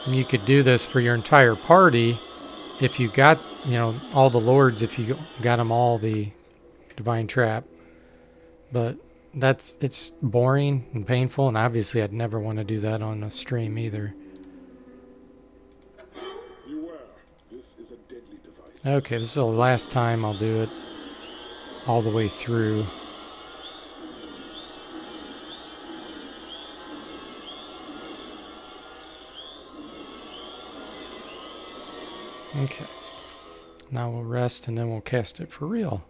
And you could do this for your entire party if you got, all the lords, if you got them all the divine trap. But it's boring and painful, and obviously I'd never want to do that on a stream either.
Beware. This is a deadly device.
Okay, this is the last time I'll do it all the way through. Okay. Now we'll rest and then we'll cast it for real.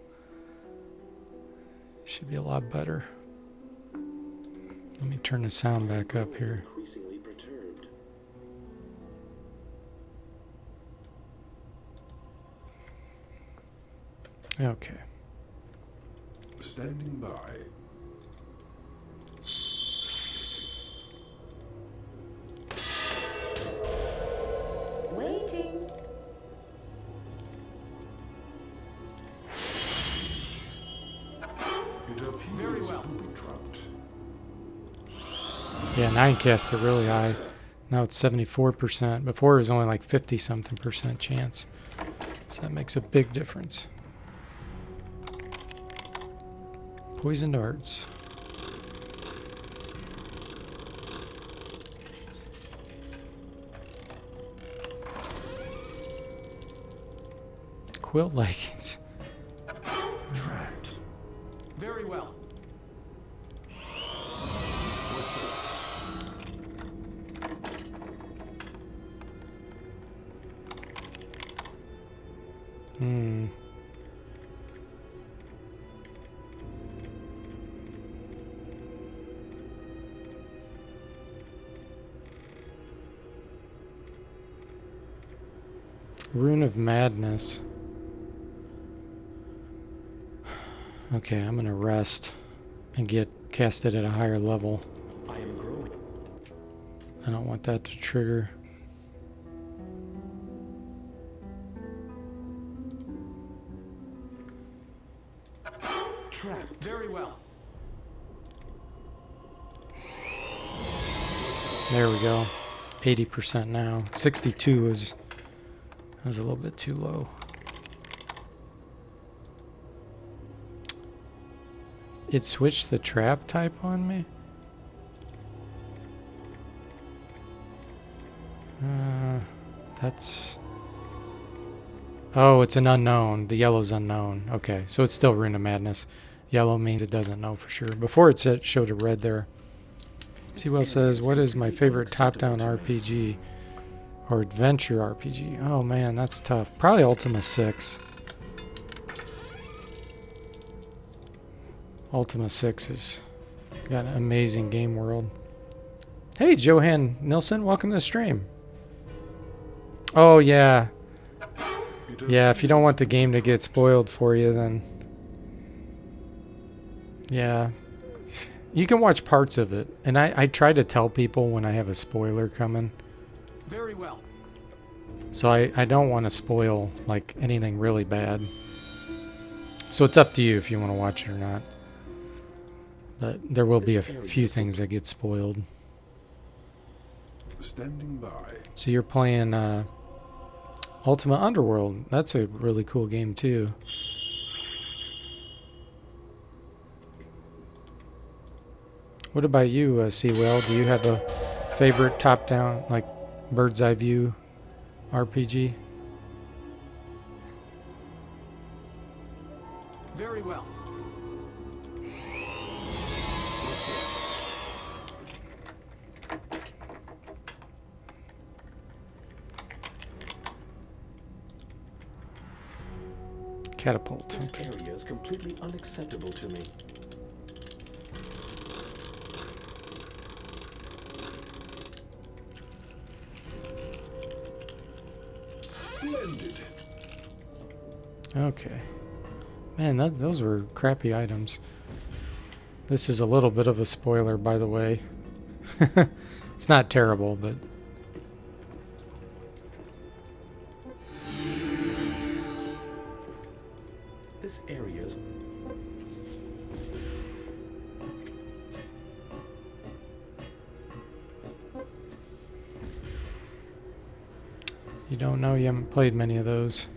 Should be a lot better. Let me turn the sound back up here.
Increasingly perturbed.
Okay.
Standing by.
Waiting.
It appears
Very well.
booby-trapped.
Yeah, now you cast it really high. Now it's 74%. Before it was only like 50-something% chance. So that makes a big difference. Poison darts. Quilt leggings.
Trapped.
Very well.
Hmm. Rune of Madness. Okay, I'm gonna rest and get casted at a higher level.
I am growing.
I don't want that to trigger.
Trapped.
Very well.
There we go. 80% now. 62 was a little bit too low. It switched the trap type on me? That's... Oh, it's an unknown. The yellow's unknown. Okay, so it's still Rune of Madness. Yellow means it doesn't know for sure. Before it showed a red there. Seawell says, what is my favorite top-down RPG? Or adventure RPG? Oh man, that's tough. Probably Ultima 6. Ultima 6 has got an amazing game world. Hey, Johan Nilsson, welcome to the stream. Oh yeah. Yeah, if you don't want the game to get spoiled for you, then... Yeah. You can watch parts of it. And I try to tell people when I have a spoiler coming.
Very well.
So I don't want to spoil, like, anything really bad. So it's up to you if you want to watch it or not. But there will be a few things that get spoiled.
Standing by.
So you're playing Ultima Underworld. That's a really cool game too. What about you, Seawell? Do you have a favorite top-down, like, bird's eye view RPG?
Very well.
Catapult.
This
Okay.
area is completely unacceptable to me.
Splendid.
Okay. Man, those were crappy items. This is a little bit of a spoiler, by the way. It's not terrible, but...
This area is...
You don't know, you haven't played many of those.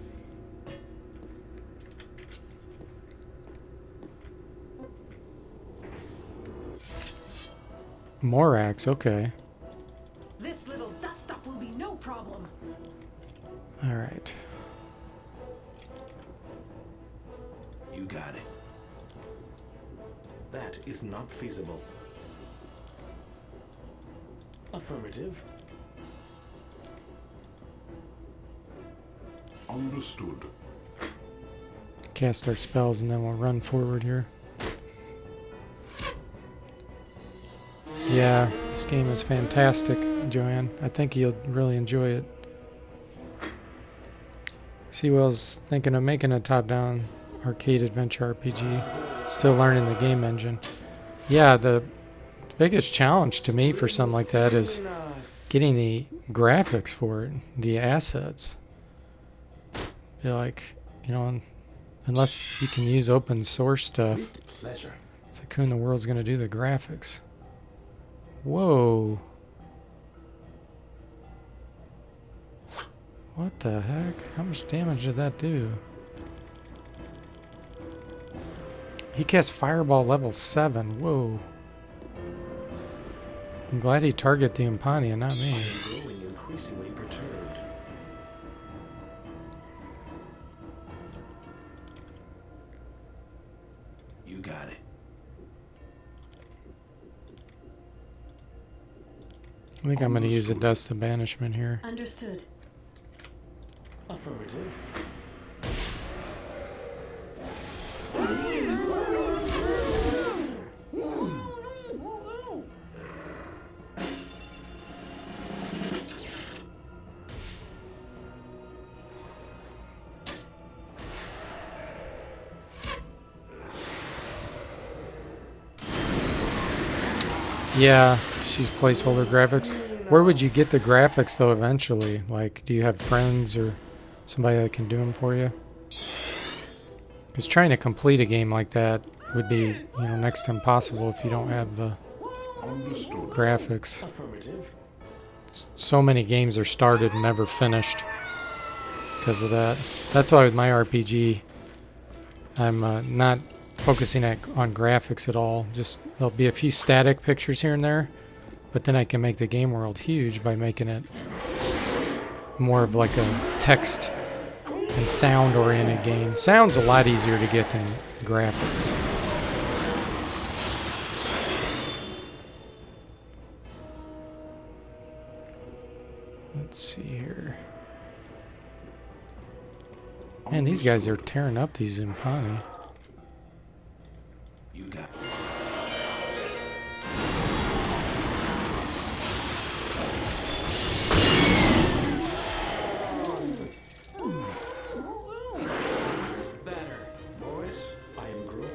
Morax, okay.
This little dust-up will be no problem.
Alright.
You got it.
That is not feasible. Affirmative.
Understood.
Cast our spells and then we'll run forward here. Yeah, this game is fantastic, Joanne. I think you'll really enjoy it. Sewell's thinking of making a top-down arcade adventure RPG. Still learning the game engine. Yeah, the biggest challenge to me for something like that is getting the graphics for it, the assets. Be like, you know, unless you can use open source stuff,
With pleasure.
it's like who in the world's going to do the graphics? Whoa. What the heck? How much damage did that do? He cast Fireball level 7. Whoa. I'm glad he targeted the Impania, not me.
I'm growing increasingly perturbed.
You got it.
I think I'm going to use a Dust of Banishment here.
Understood.
Affirmative.
Yeah, she's placeholder graphics. Where would you get the graphics though eventually? Like, do you have friends or somebody that can do them for you? Because trying to complete a game like that would be, you know, next to impossible if you don't have the
Understood.
graphics.
Affirmative.
So many games are started and never finished because of that. That's why with my RPG, I'm not focusing on graphics at all. Just there'll be a few static pictures here and there, but then I can make the game world huge by making it more of like a text and sound oriented game. Sound's a lot easier to get than graphics. Let's see here. Man, these guys are tearing up these Impani.
You got it.
Better.
Boys,
I am growing.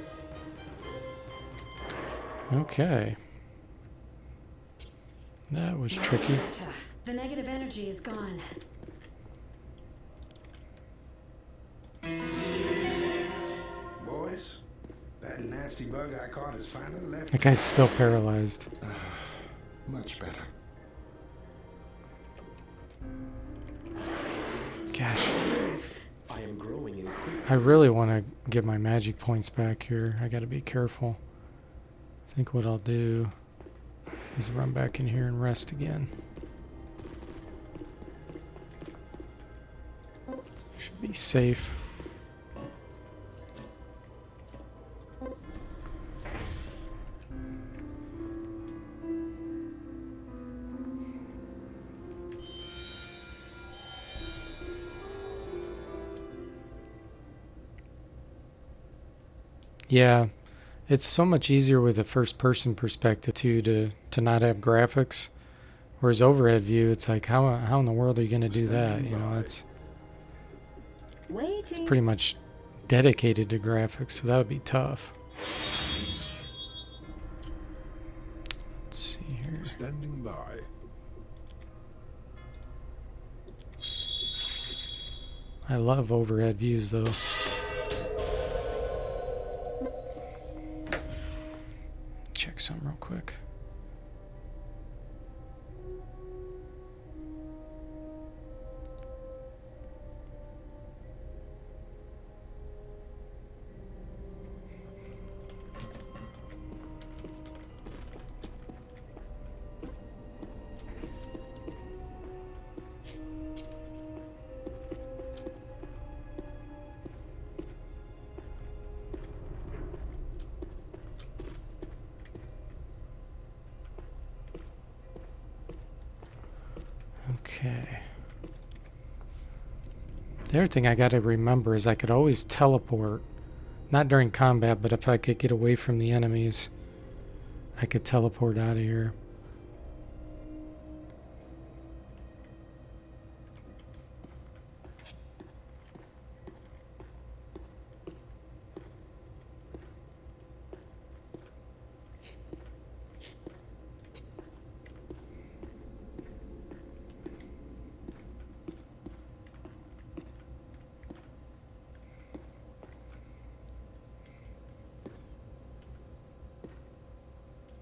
Okay. That was tricky.
The negative energy is gone.
boys, that nasty bug I caught has finally left.
That guy's still paralyzed.
Much better.
Gosh.
I am growing increasingly.
I really want to get my magic points back here. I gotta be careful. I think what I'll do is run back in here and rest again. Should be safe. Yeah, it's so much easier with a first-person perspective too to not have graphics. Whereas overhead view, it's like how in the world are you going to do that? You know, it's
Waiting.
pretty much dedicated to graphics, so that would be tough. Let's see here.
Standing by.
I love overhead views though. Check something real quick. Okay. The other thing I got to remember is I could always teleport. Not during combat, but if I could get away from the enemies, I could teleport out of here.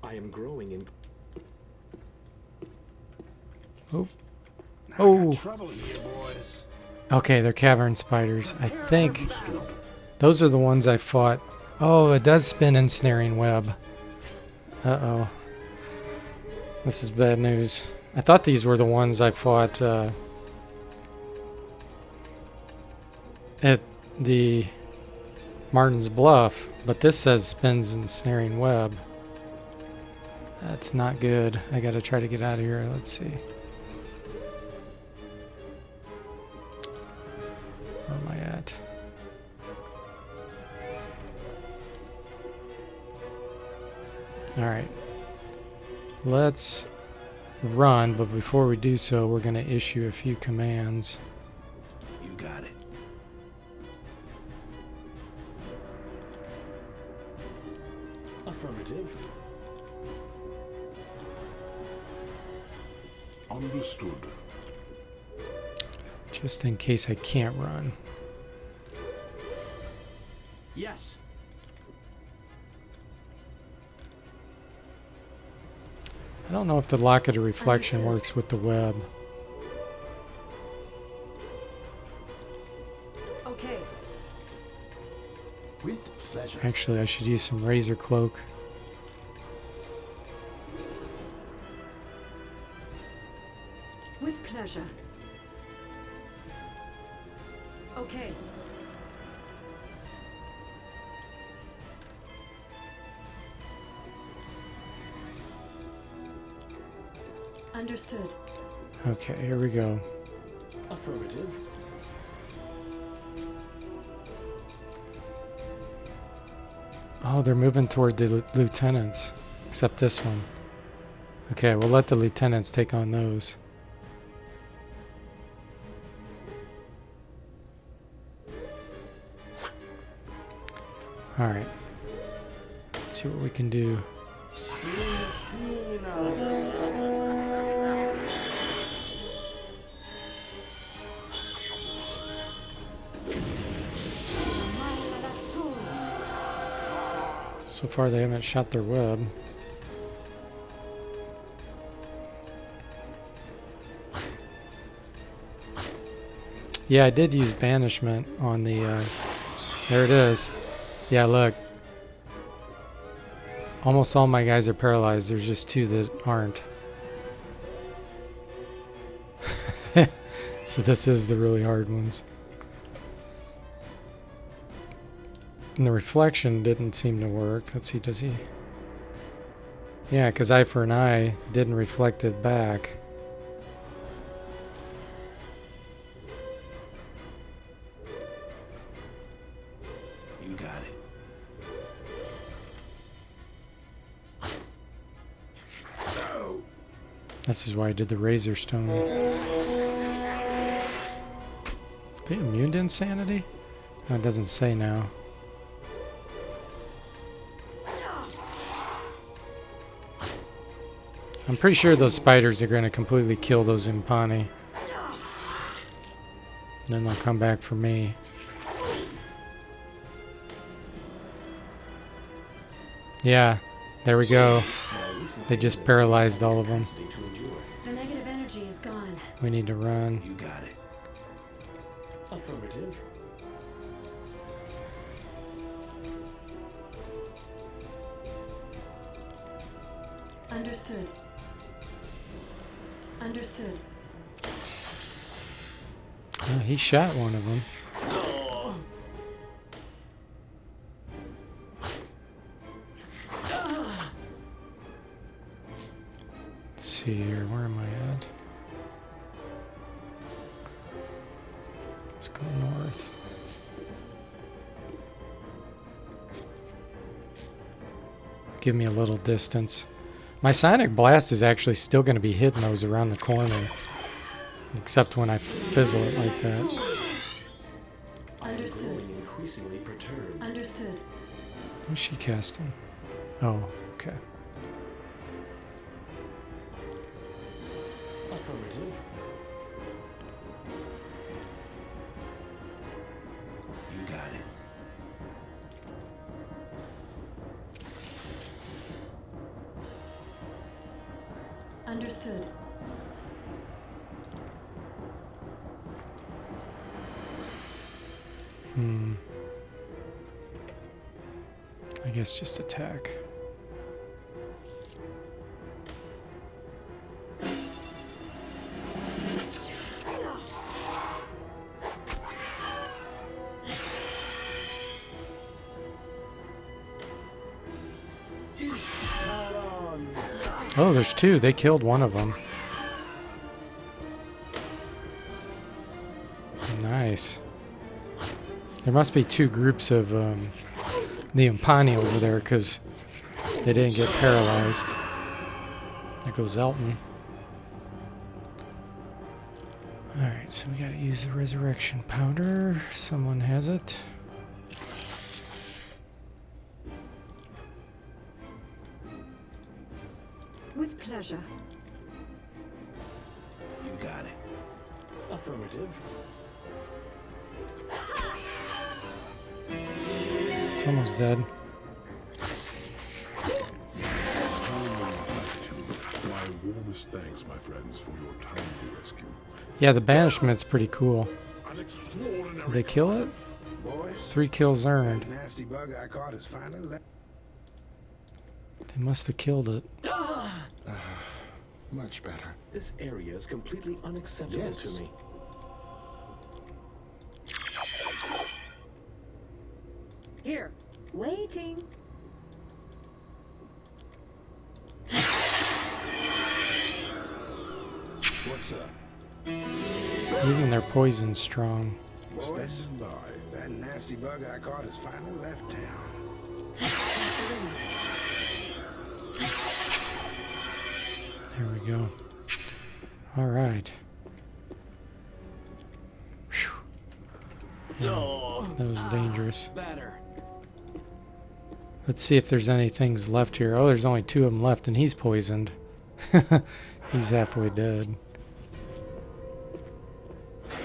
I am growing in.
Oh.
I
Oh.
got trouble here, boys.
Okay, they're cavern spiders. I think those are the ones I fought. Oh, it does spin ensnaring web. Uh-oh. This is bad news. I thought these were the ones I fought at the Martin's Bluff, but this says spins ensnaring web. That's not good. I gotta try to get out of here. Let's see. Where am I at? Alright. Let's run, but before we do so, we're going to issue a few commands.
You got it.
Affirmative.
Understood.
Just in case I can't run.
Yes.
I don't know if the locket of reflection
Understood.
works with the web.
Okay.
With pleasure.
Actually, I should use some razor cloak.
With pleasure. Okay.
Understood.
Okay, here we go.
Affirmative.
Oh, they're moving toward the lieutenants. Except this one. Okay, we'll let the lieutenants take on those. Alright. Let's see what we can do. So far they haven't shot their web. Yeah, I did use banishment on the, there it is. Yeah, look. Almost all my guys are paralyzed. There's just two that aren't. So this is the really hard ones. And the reflection didn't seem to work. Let's see, does he? Yeah, because eye for an eye didn't reflect it back.
You got it. No.
This is why I did the razor stone. Are they immune to insanity? No, it doesn't say now. I'm pretty sure those spiders are going to completely kill those Impani. And then they'll come back for me. Yeah, there we go. They just paralyzed all of them.
To endure.
The negative energy is gone.
We need to run.
You got it.
Affirmative.
Understood. Understood.
He shot one of them. Let's see here. Where am I at? Let's go north. Give me a little distance. My sonic blast is actually still going to be hitting those around the corner. Except when I fizzle it like that.
I am
Understood.
growing increasingly perturbed.
Understood.
Who's she casting? Oh, okay.
Affirmative.
You got it.
Understood.
I guess just attack. Oh, there's two. They killed one of them. Nice. There must be two groups of the Impani over there because they didn't get paralyzed. There goes Elton. Alright, so we gotta use the resurrection powder. Someone has it.
With pleasure.
You got it.
Affirmative.
It's almost dead.
My warmest thanks, my friends, for your timely rescue.
Yeah, the banishment's pretty cool.
An extraordinary.
Did they kill it?
Boys,
3 kills earned.
that nasty bug I caught is finally left.
They must have killed it.
Much better.
This area is completely unacceptable
Yes.
to me.
Here.
Waiting.
What's up?
Even their poison's strong.
Boys,
Standing by.
that nasty bug I caught has finally left town.
There we go. Alright. Yeah, that was dangerous.
Better.
Let's see if there's any things left here. Oh, there's only 2 of them left, and he's poisoned. He's halfway dead. I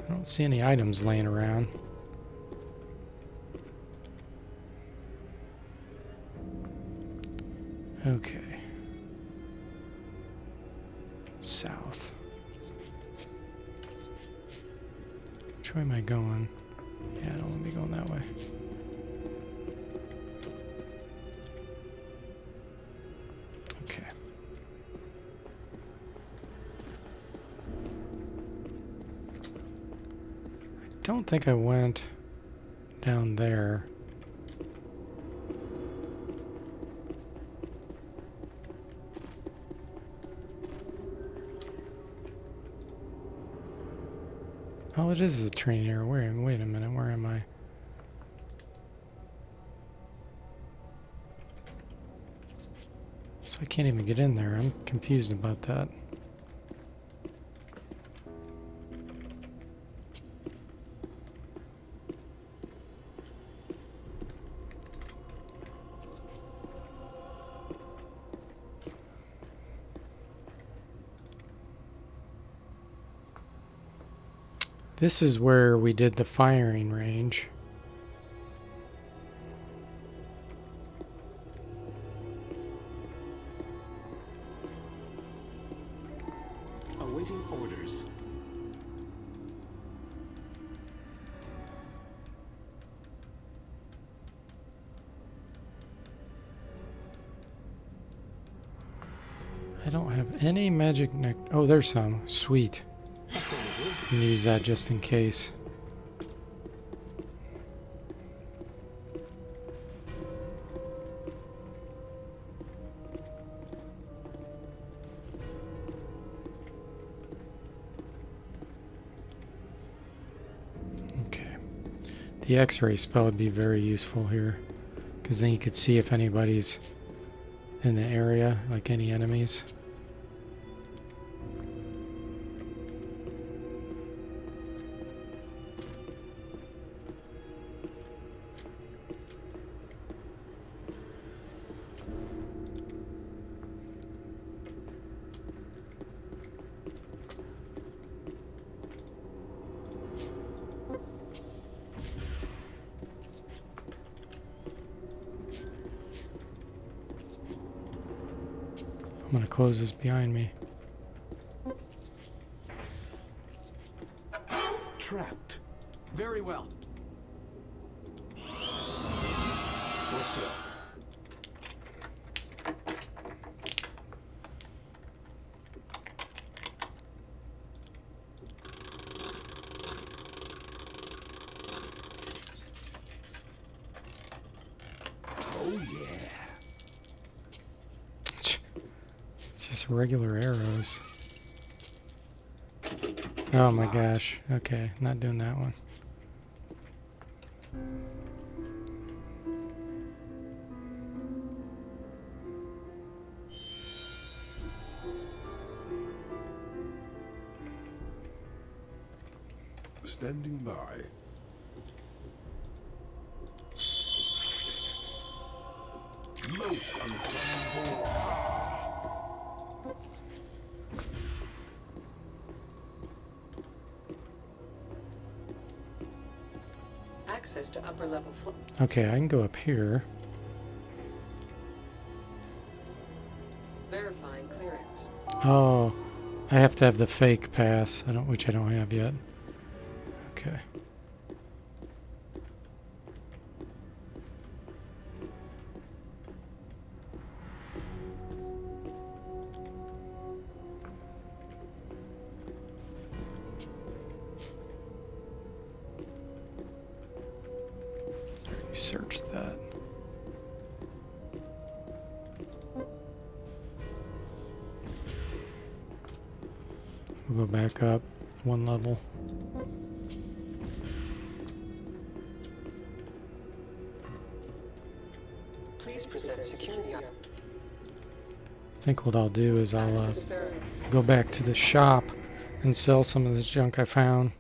don't see any items laying around. Okay. South. Which way am I going? Yeah, I don't want to be going that way. Okay. I don't think I went down there. Oh, it is a training area. Wait a minute. Where am I? So I can't even get in there. I'm confused about that. This is where we did the firing range.
Awaiting orders.
I don't have any magic Oh, there's some. Sweet.
Affirmative.
I'm gonna use that just in case. Okay. The X-ray spell would be very useful here, because then you could see if anybody's in the area, like any enemies. gonna close this behind me.
Trapped.
Very well.
What's up? Oh yeah.
It's just regular arrows. Oh my gosh. Okay, not doing that one.
Standing by.
Most unflammable.
Access to upper level floor.
Okay, I can go up here.
Verifying clearance.
Oh, I have to have the fake pass, which I don't have yet. Okay. Search that. We'll go back up one level.
Please present security.
I think what I'll do is I'll
Access verified.
go back to the shop and sell some of this junk I found.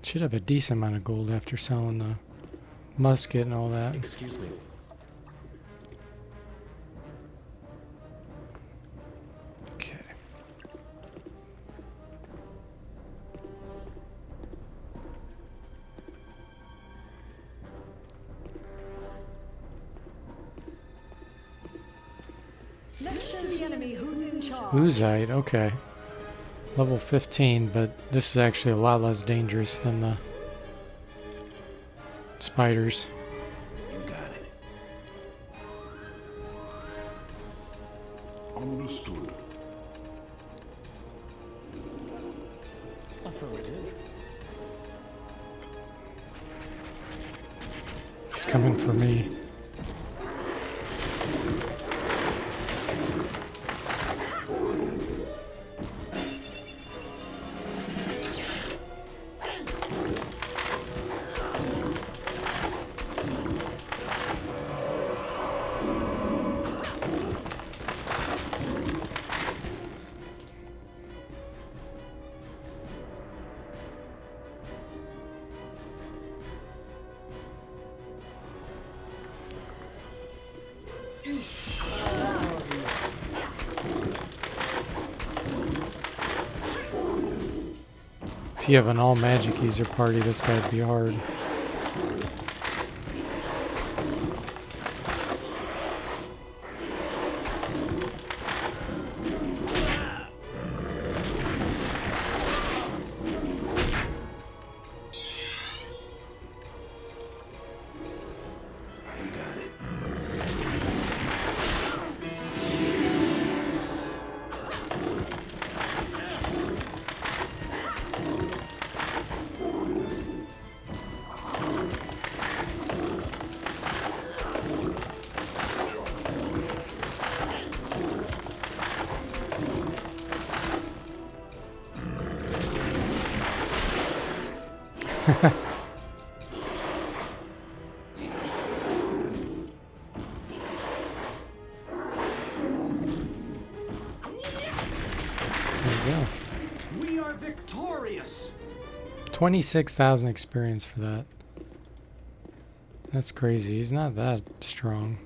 Should have a decent amount of gold after selling the musket and all that.
Excuse me.
Okay.
Let's show the enemy who's in charge.
Oozite, okay. Level 15, but this is actually a lot less dangerous than the spiders.
You got it.
Understood.
Affirmative.
He's coming for me. If you have an all magic user party, this guy'd be hard.
You got it.
There you go.
We are victorious.
26,000 experience for that. That's crazy. He's not that strong.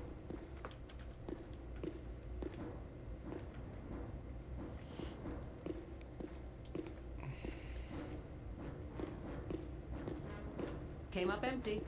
Came up empty.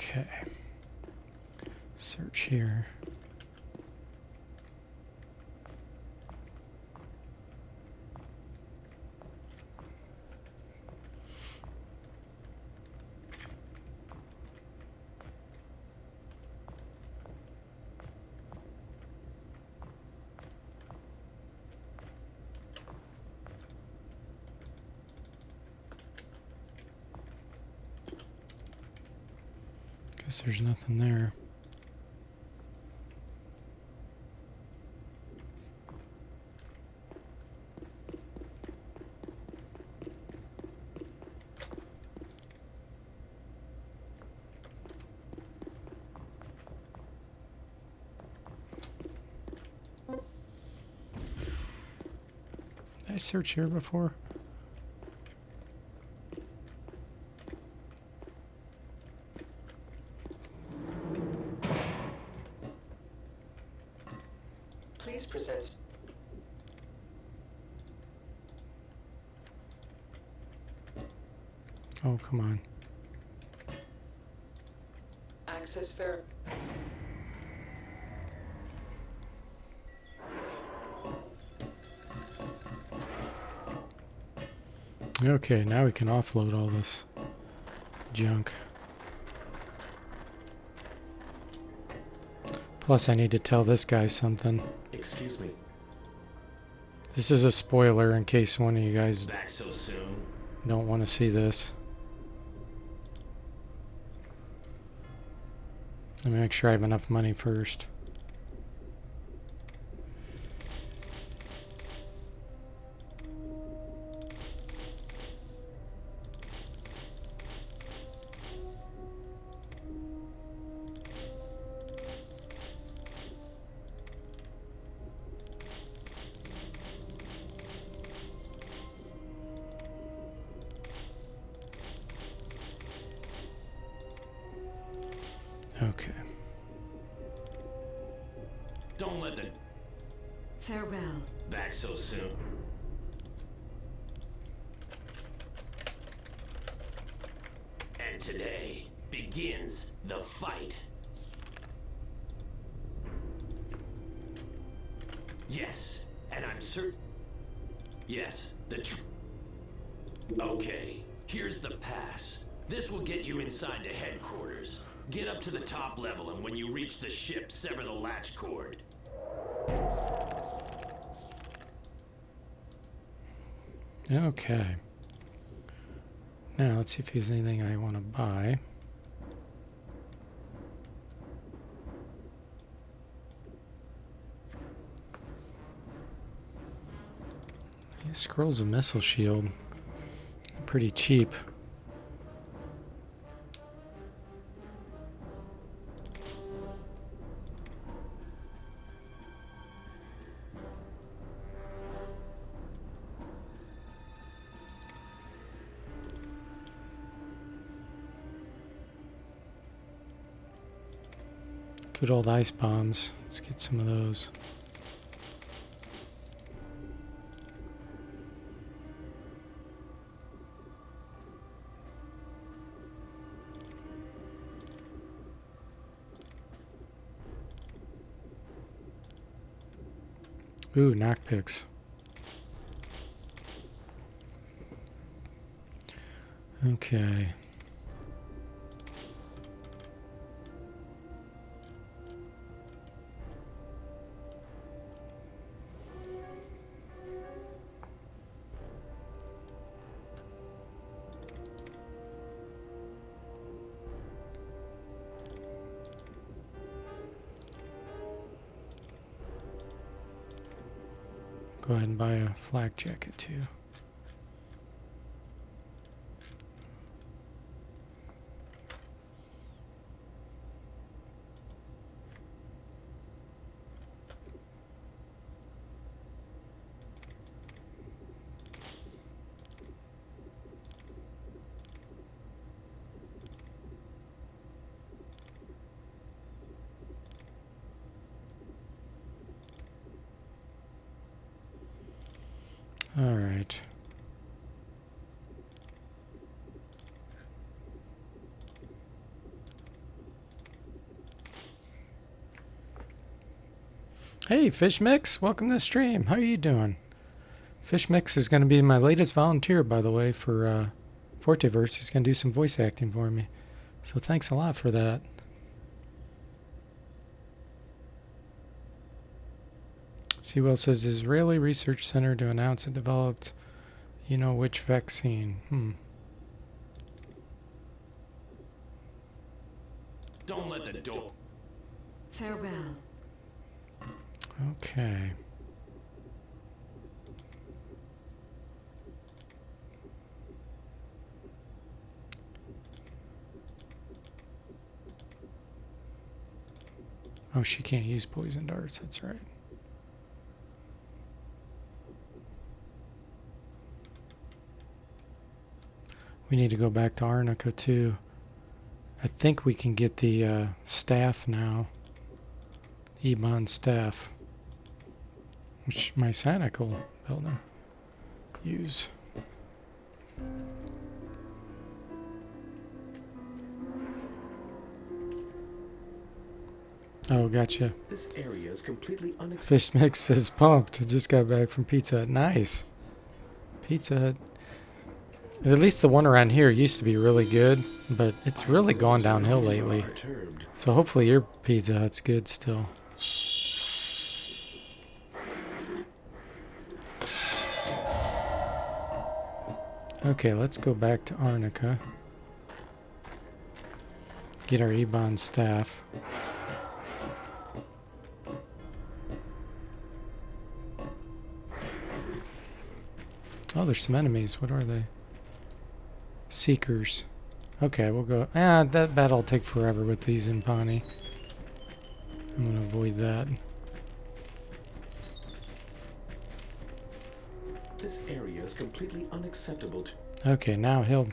Okay. Search here. Guess there's nothing there. Did I search here before?
Please present.
Oh, come on.
Access ver.
Okay, now we can offload all this junk. Plus, I need to tell this guy something.
Excuse me.
This is a spoiler in case one of you guys
Back so soon?
don't want to see this. Let me make sure I have enough money first. Okay.
Don't let the
Farewell.
back so soon. And today begins the fight. Yes, and I'm certain. Yes, okay, here's the pass. This will get you inside to headquarters. Get up to the top level, and when you reach the ship, sever the latch cord.
Okay. Now, let's see if there's anything I want to buy. Yeah, Scrolls of Missile Shield. Pretty cheap. Good old ice bombs. Let's get some of those. Ooh, knock picks. Okay. Go ahead and buy a flak jacket too. All right. Hey, Fish Mix, welcome to the stream. How are you doing? Fish Mix is going to be my latest volunteer, by the way, for Forteverse. He's going to do some voice acting for me. So thanks a lot for that. Sewell says, Israeli Research Center to announce it developed, you know which vaccine.
Don't let the door.
Farewell.
Okay. Oh, she can't use poison darts, that's right. We need to go back to Arnica too. I think we can get the staff now. Ebon staff. Which my Sanic will build use. Oh, gotcha.
This area is completely unacceptable.
Fish Mix is pumped. Just got back from Pizza Hut. Nice. Pizza Hut. At least the one around here used to be really good, but it's really gone downhill lately. So hopefully your Pizza Hut's good still. Okay, let's go back to Arnica. Get our Ebon staff. Oh, there's some enemies. What are they? Seekers. Okay, we'll go. That battle'll take forever with these in Pawnee. I'm gonna avoid that.
This area is completely unacceptable.
Okay, now he'll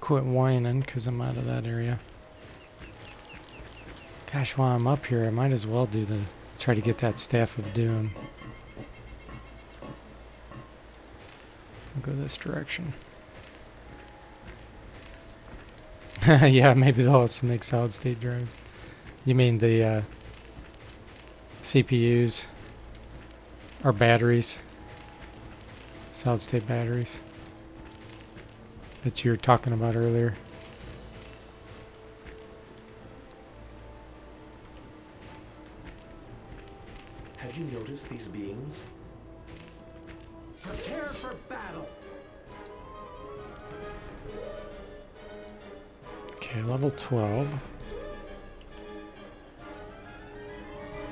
quit whining because I'm out of that area. Gosh, while I'm up here, I might as well try to get that Staff of Doom. I'll go this direction. Yeah, maybe they'll also make solid state drives. You mean the CPUs or batteries? Solid state batteries that you were talking about earlier.
Have you noticed these beings?
Prepare for battle.
Okay, level 12.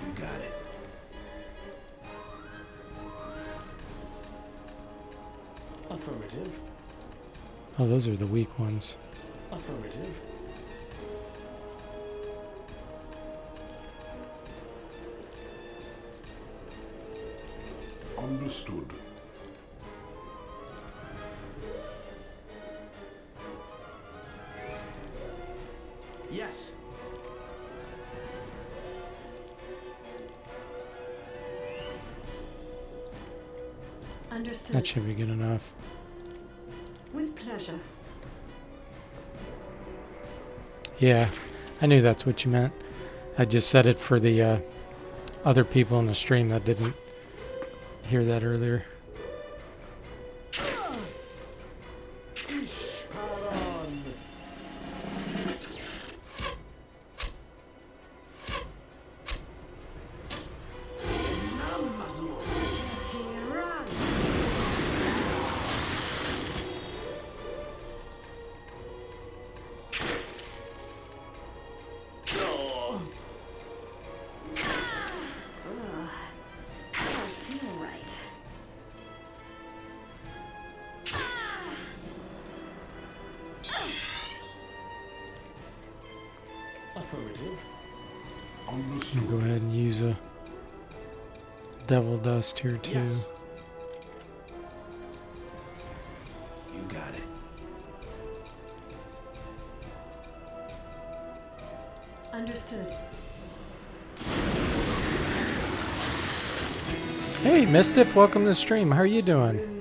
You got it. Affirmative.
Oh, those are the weak ones.
Affirmative.
Understood.
Yes.
Understood.
That should be good enough.
With pleasure.
Yeah, I knew that's what you meant. I just said it for the other people in the stream that didn't hear that earlier.
Affirmative.
I'll go ahead and use a Devil Dust here too.
Yes.
You got it.
Understood.
Hey, Mistiff, welcome to the stream. How are you doing?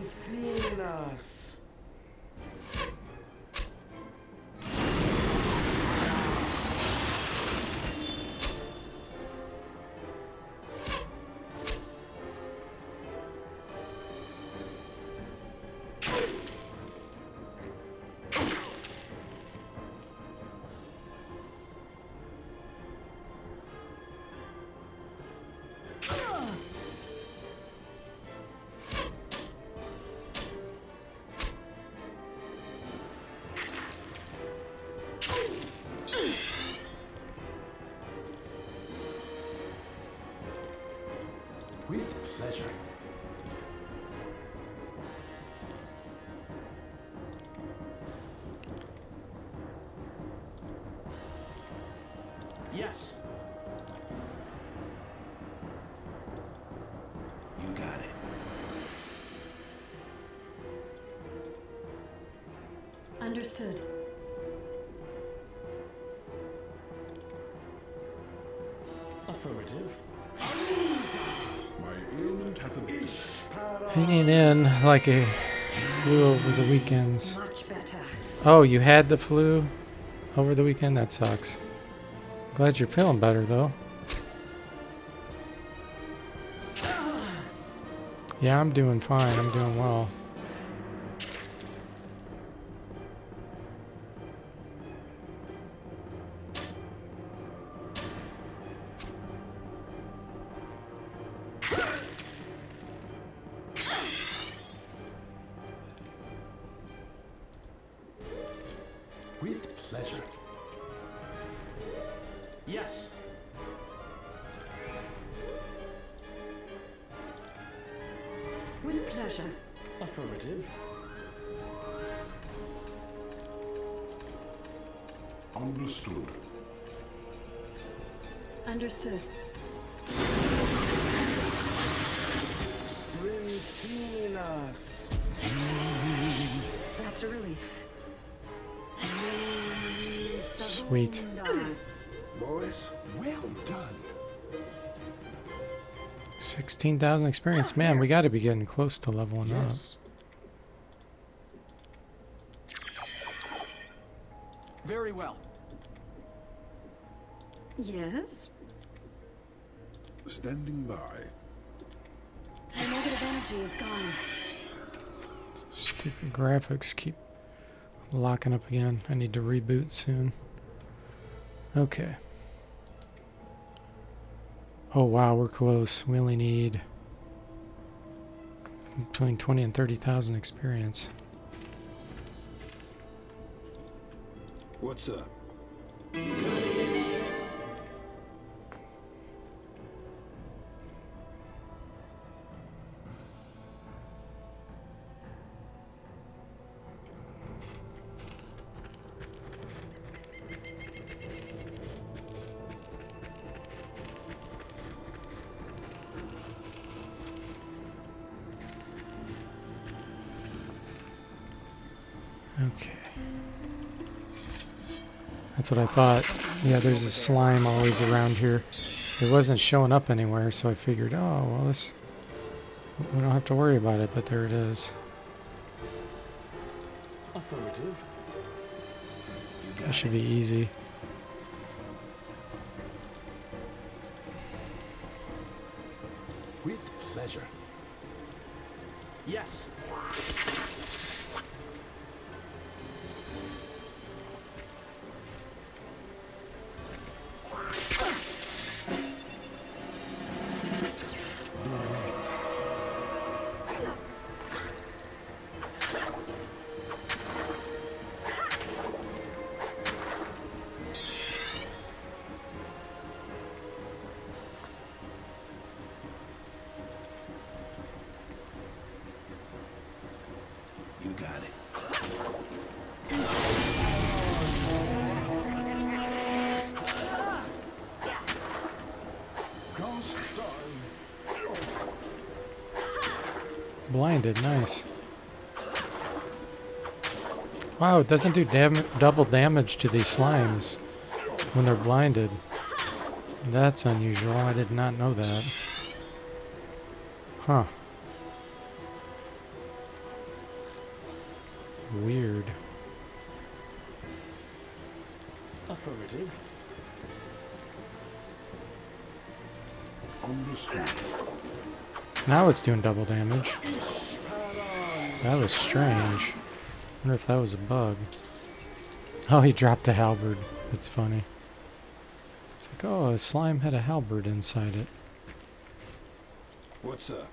With pleasure.
Yes.
You got it.
Understood.
Affirmative.
My ailment has abated.
Hanging in like a flu over the weekends.
Much better.
Oh, you had the flu over the weekend? That sucks. Glad you're feeling better, though. Yeah, I'm doing fine. I'm doing well.
With pleasure.
Yes.
With pleasure.
Affirmative.
Understood.
Understood.
That's a relief.
Sweet.
Boys, well done.
16,000 experience. Man, we got to be getting close to leveling up.
Yes.
Very well.
Yes?
Standing by.
The negative energy is gone.
Stupid graphics keep locking up again. I need to reboot soon. Okay. Oh wow, we're close. We only need between 20 and 30,000 experience.
What's up?
Okay. That's what I thought. Yeah, there's a slime always around here. It wasn't showing up anywhere, so I figured, oh, well, this, we don't have to worry about it, but there it is.
Affirmative.
That should be easy.
With pleasure.
Yes.
You got it.
Blinded, nice. Wow, it doesn't do double damage to these slimes when they're blinded. That's unusual. I did not know that. Huh. Weird.
Affirmative.
Understood.
Now it's doing double damage. That was strange. Wonder if that was a bug. Oh, he dropped a halberd. That's funny. It's like, oh, a slime had a halberd inside it.
What's up?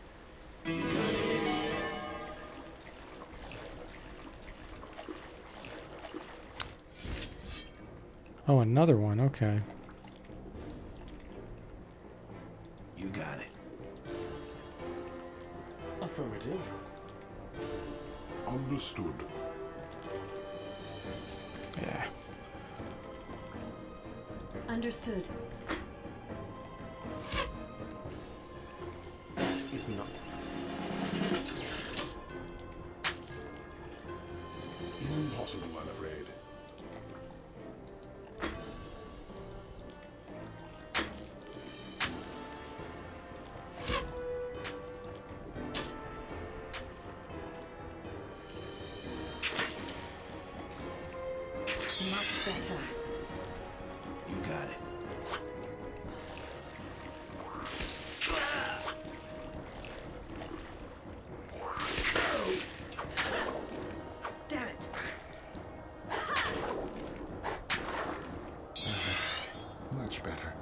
Oh, another one. Okay.
You got it. Affirmative.
Understood.
Yeah.
Understood.
Is not.
Impossible, I'm afraid.
Much better.
You got it.
Damn it.
Much better.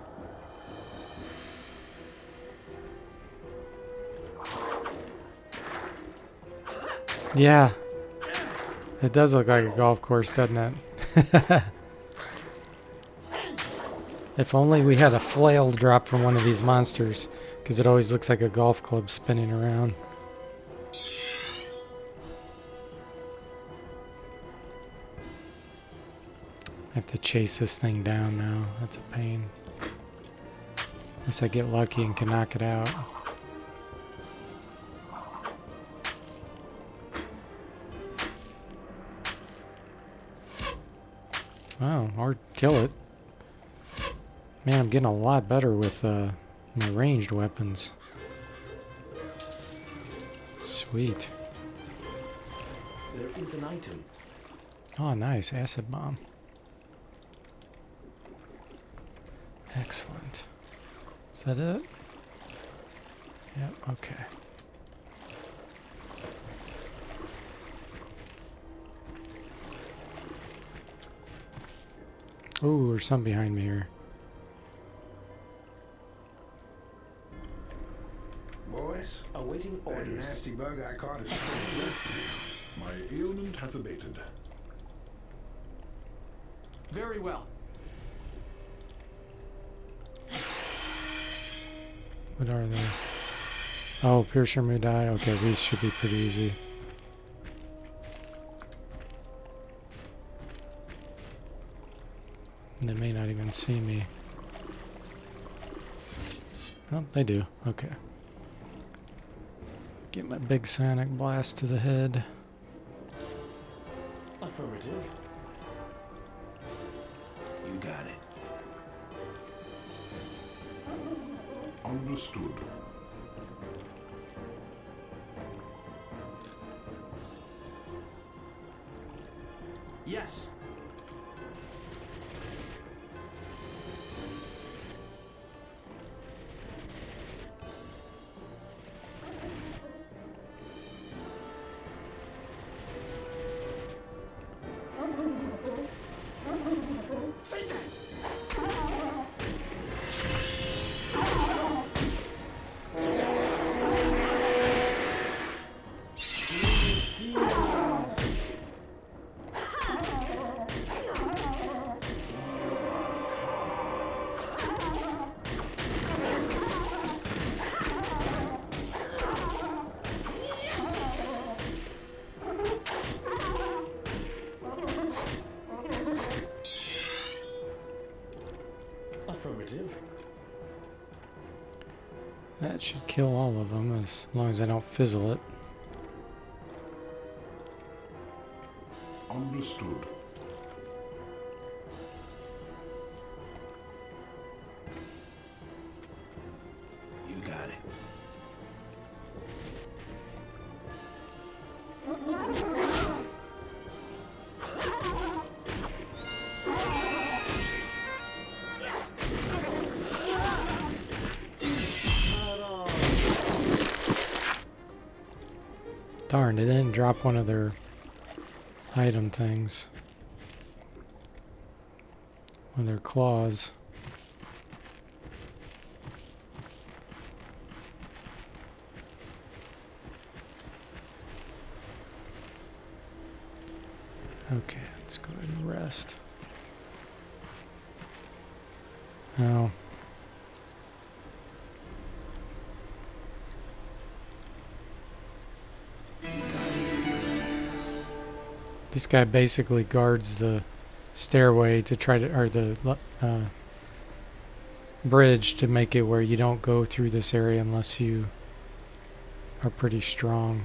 Yeah. It does look like a golf course, doesn't it? If only we had a flail drop from one of these monsters, because it always looks like a golf club spinning around. I have to chase this thing down now. That's a pain. Unless I get lucky and can knock it out. Oh, or kill it. Man, I'm getting a lot better with my ranged weapons. Sweet.
There is an item.
Oh, nice. Acid bomb. Excellent. Is that it? Yep, okay. Ooh, there's some behind me here.
Boys,
Awaiting
that
orders.
nasty bug I caught is fully lifted.
My ailment has abated.
Very well.
What are they? Oh, Pierce your mood die. Okay, these should be pretty easy. They may not even see me. Oh, they do. Okay. Get my big sonic blast to the head.
Affirmative.
You got it.
Understood.
Yes.
Affirmative.
That should kill all of them as long as I don't fizzle it.
Understood.
You got it.
Darn, they didn't drop one of their item things. One of their claws. Okay, let's go ahead and rest. Oh. This guy basically guards the stairway to try to, or the bridge to make it where you don't go through this area unless you are pretty strong.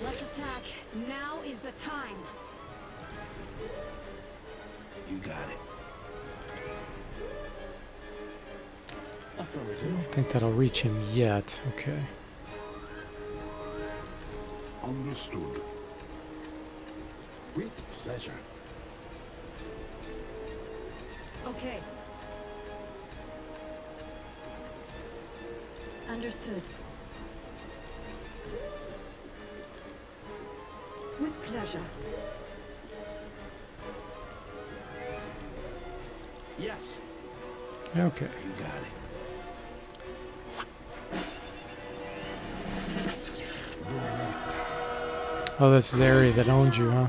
Let's attack. Now is the time.
You got it.
I
Affirmative.
don't think that'll reach him yet. Okay.
Understood.
With pleasure.
Okay.
Understood.
With pleasure.
Yes.
Okay.
You got it.
Oh, this is the area that owns you, huh?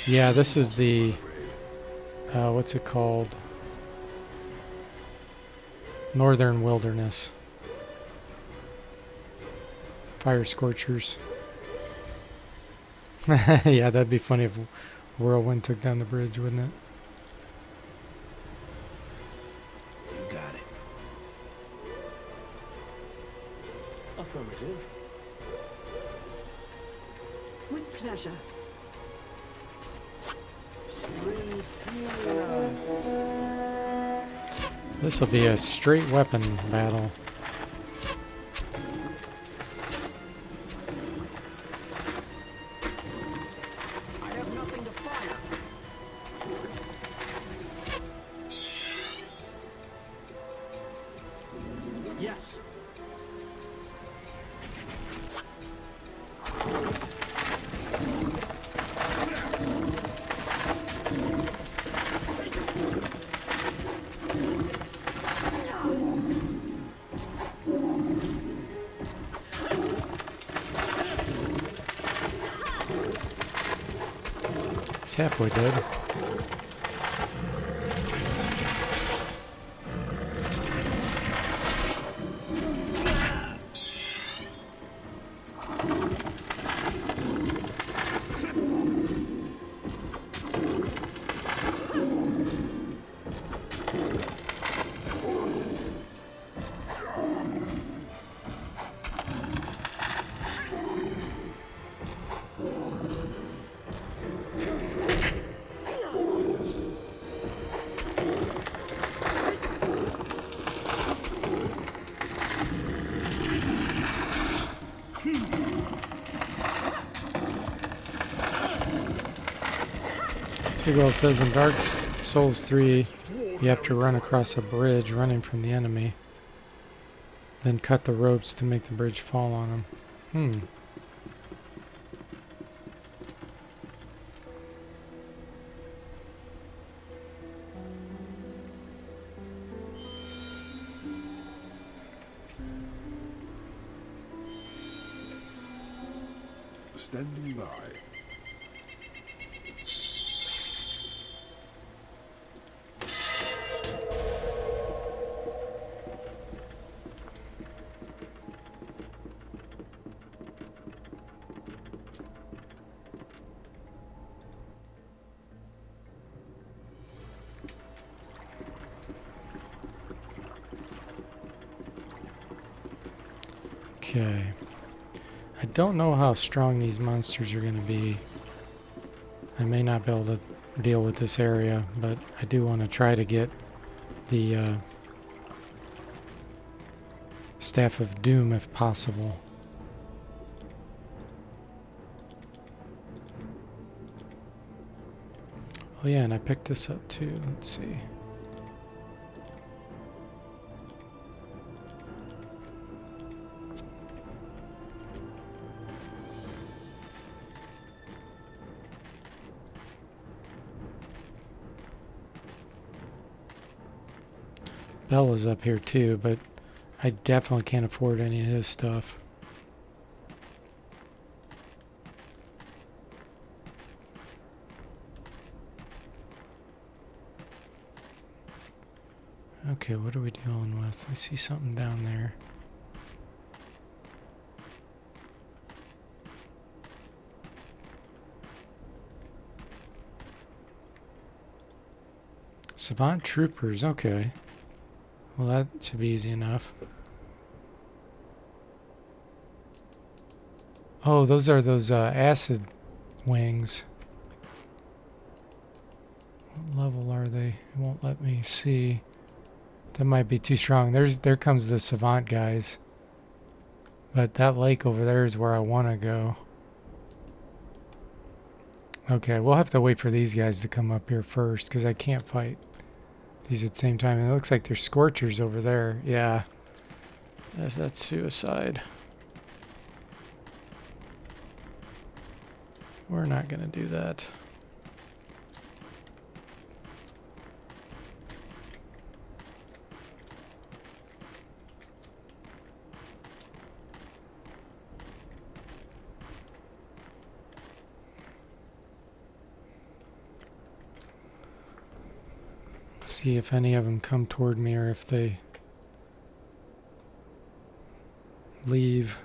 Yeah, this is the... what's it called? Northern Wilderness. Fire Scorchers. Yeah, that'd be funny if Whirlwind took down the bridge, wouldn't it?
You got it.
Affirmative.
With pleasure.
So this will be a straight weapon battle.
I have nothing to fire. Yes.
He's halfway dead. Seagull says in Dark Souls 3, you have to run across a bridge running from the enemy, then cut the ropes to make the bridge fall on them.
Standing by.
Okay. I don't know how strong these monsters are going to be. I may not be able to deal with this area, but I do want to try to get the Staff of Doom if possible. Oh yeah, and I picked this up too. Let's see. Bell is up here too, but I definitely can't afford any of his stuff. Okay, what are we dealing with? I see something down there. Savant troopers, okay. Well, that should be easy enough. Oh, those are those acid wings. What level are they? It won't let me see. That might be too strong. There comes the savant guys. But that lake over there is where I want to go. Okay, we'll have to wait for these guys to come up here first because I can't fight these at the same time. And it looks like there's scorchers over there. Yeah. That's suicide. We're not going to do that. See if any of them come toward me or if they leave.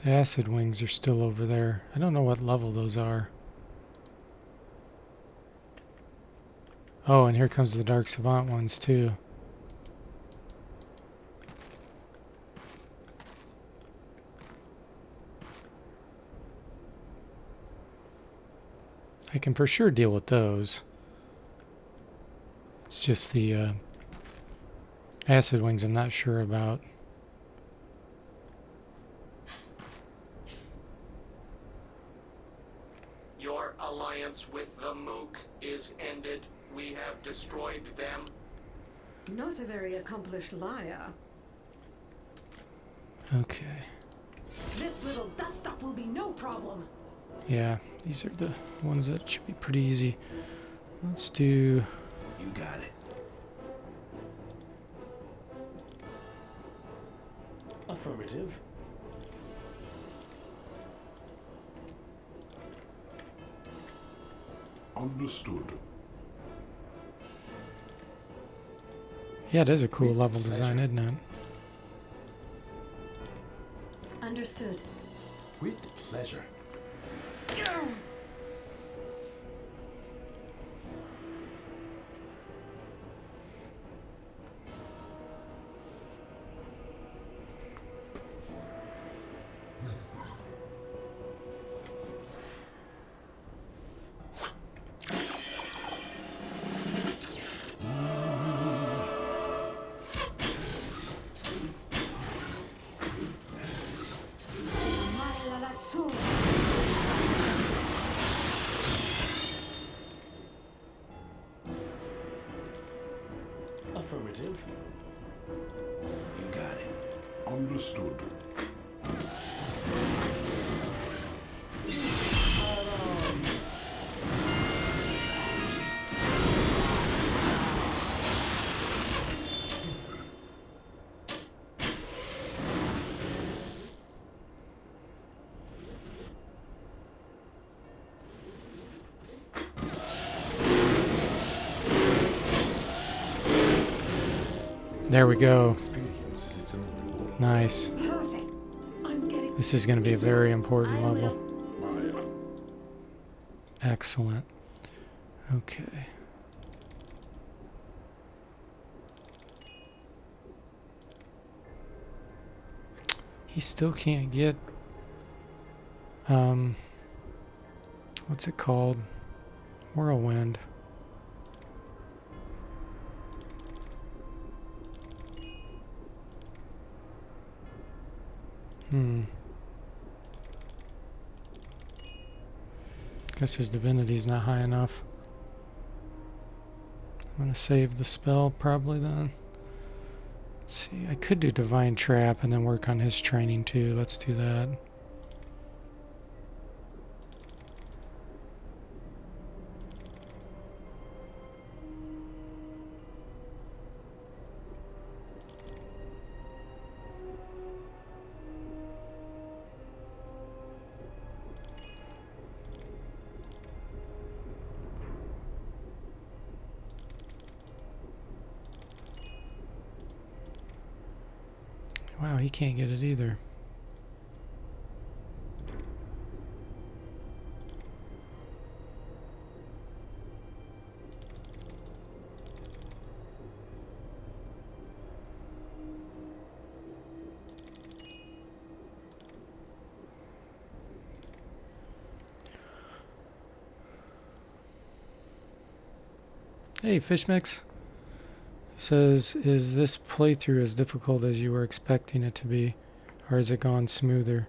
The acid wings are still over there. I don't know what level those are. Oh, and here comes the Dark Savant ones too. I can for sure deal with those. It's just the acid wings I'm not sure about.
Your alliance with the Mook is ended. We have destroyed them.
Not a very accomplished liar.
Okay.
This little dust-up will be no problem.
Yeah, these are the ones that should be pretty easy. Let's do...
You got it.
Affirmative.
Understood.
Yeah, it is a cool level design, isn't it?
Understood.
With pleasure. Affirmative.
You got it.
Understood.
There we go.
Experience is its own reward.
Nice.
Perfect. I'm getting...
This is going to be a very important level.
My
Excellent. Okay. He still can't get... what's it called? Whirlwind. Guess his divinity's not high enough. I'm gonna save the spell probably then. Let's see, I could do Divine Trap and then work on his training too. Let's do that. Wow, he can't get it either. Hey, Fish Mix. He says, is this playthrough as difficult as you were expecting it to be? Or has it gone smoother?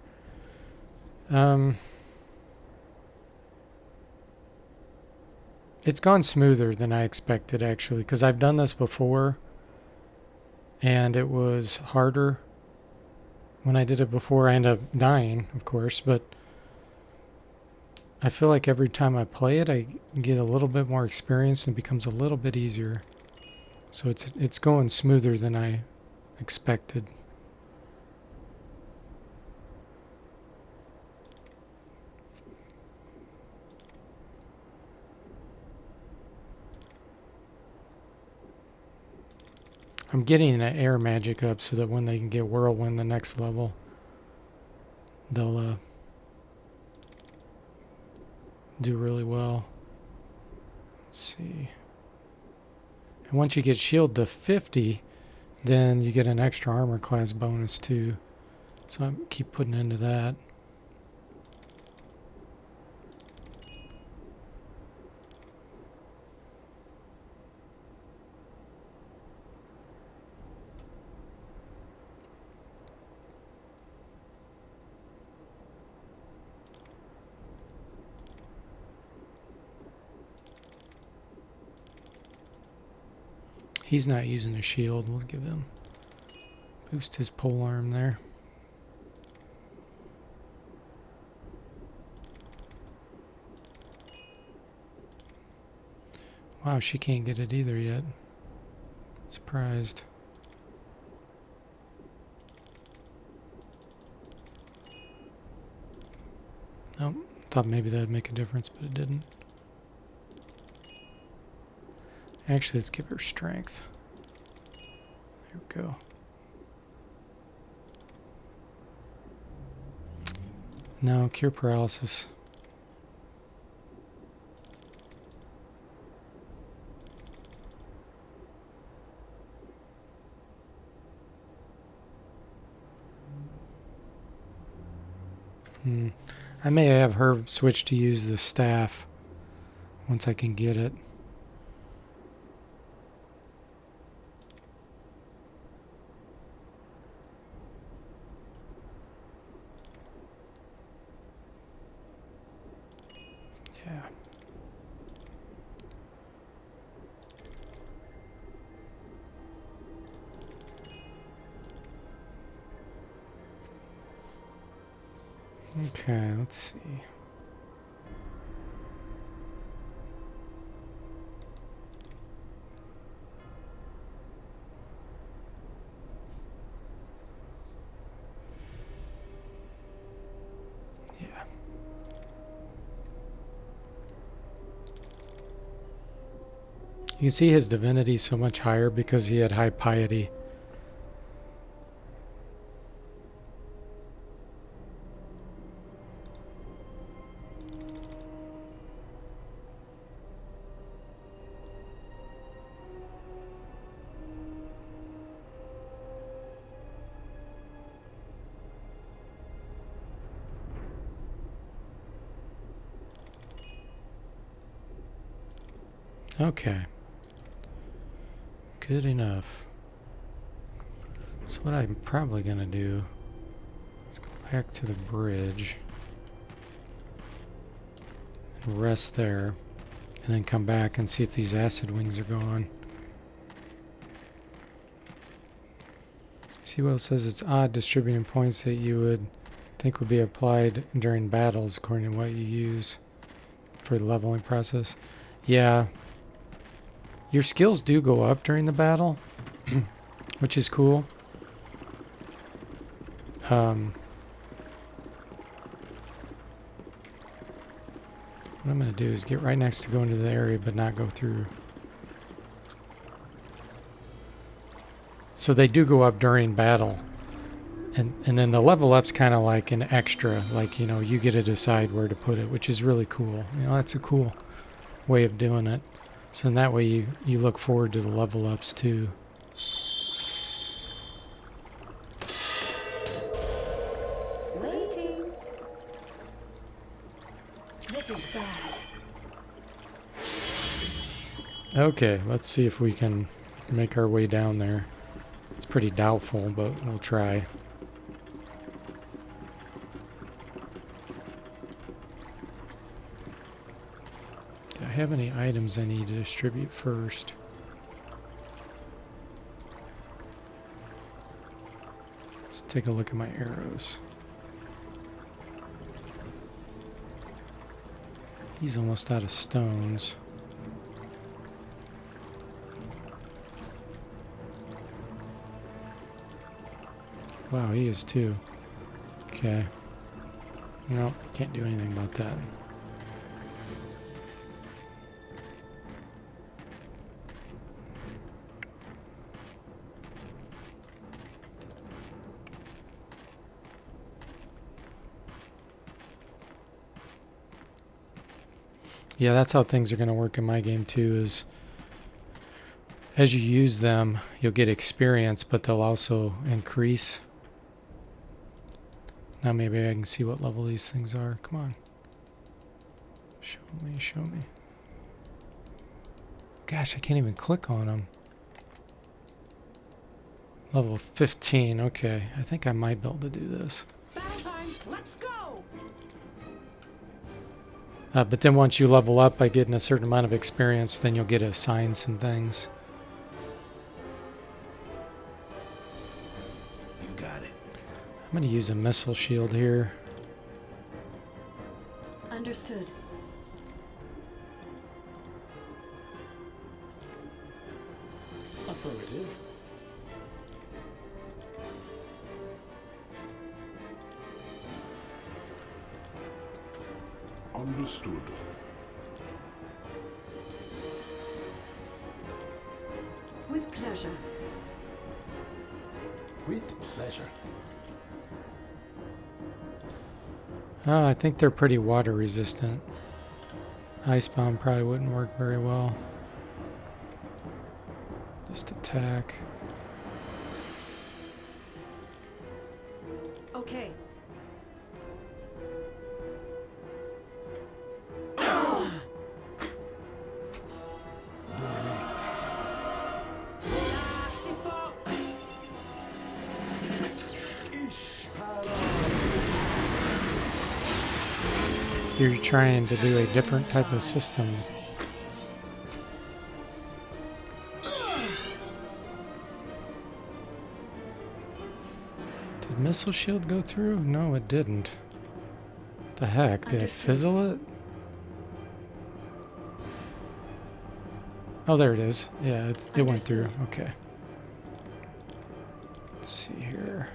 It's gone smoother than I expected, actually, because I've done this before, and it was harder. When I did it before, I ended up dying, of course, but I feel like every time I play it, I get a little bit more experience and it becomes a little bit easier. So it's going smoother than I expected. I'm getting an air magic up so that when they can get Whirlwind the next level, they'll do really well. Let's see. And once you get shield to 50, then you get an extra armor class bonus too. So I keep putting into that. He's not using a shield. We'll give him boost his pole arm there. Wow, she can't get it either yet. Surprised. Oh, thought maybe that'd make a difference, but it didn't. Actually, let's give her strength. There we go. No, cure paralysis. I may have her switch to use the staff once I can get it. Yeah. Okay, let's see. Yeah. You can see his divinity so much higher because he had high piety. Okay. Good enough. So what I'm probably going to do is go back to the bridge and rest there, and then come back and see if these acid wings are gone. See what says it's odd distributing points that you would think would be applied during battles according to what you use for the leveling process. Yeah. Your skills do go up during the battle, which is cool. What I'm going to do is get right next to go into the area but not go through. So they do go up during battle. And then the level up's kind of like an extra. Like, you know, you get to decide where to put it, which is really cool. You know, that's a cool way of doing it. So in that way you look forward to the level ups too.
Waiting. This is bad.
Okay, let's see if we can make our way down there. It's pretty doubtful, but we'll try. Do I have any items I need to distribute first? Let's take a look at my arrows. He's almost out of stones. Wow, he is too. Okay. No, can't do anything about that. Yeah, that's how things are going to work in my game too, is as you use them, you'll get experience, but they'll also increase. Now maybe I can see what level these things are. Come on. Show me, show me. Gosh, I can't even click on them. Level 15, okay. I think I might be able to do this.
Battle time. Let's go.
But then once you level up by getting a certain amount of experience, then you'll get assigned some things.
You got it.
I'm going to use a missile shield here.
Understood.
Affirmative.
Understood.
With pleasure.
With pleasure.
Oh, I think they're pretty water resistant. Ice bomb probably wouldn't work very well. Just attack.
Okay.
You're trying to do a different type of system. Did missile shield go through? No, it didn't. The heck? Did it fizzle it? Oh, there it is. Yeah, it went through. Okay. Let's see here.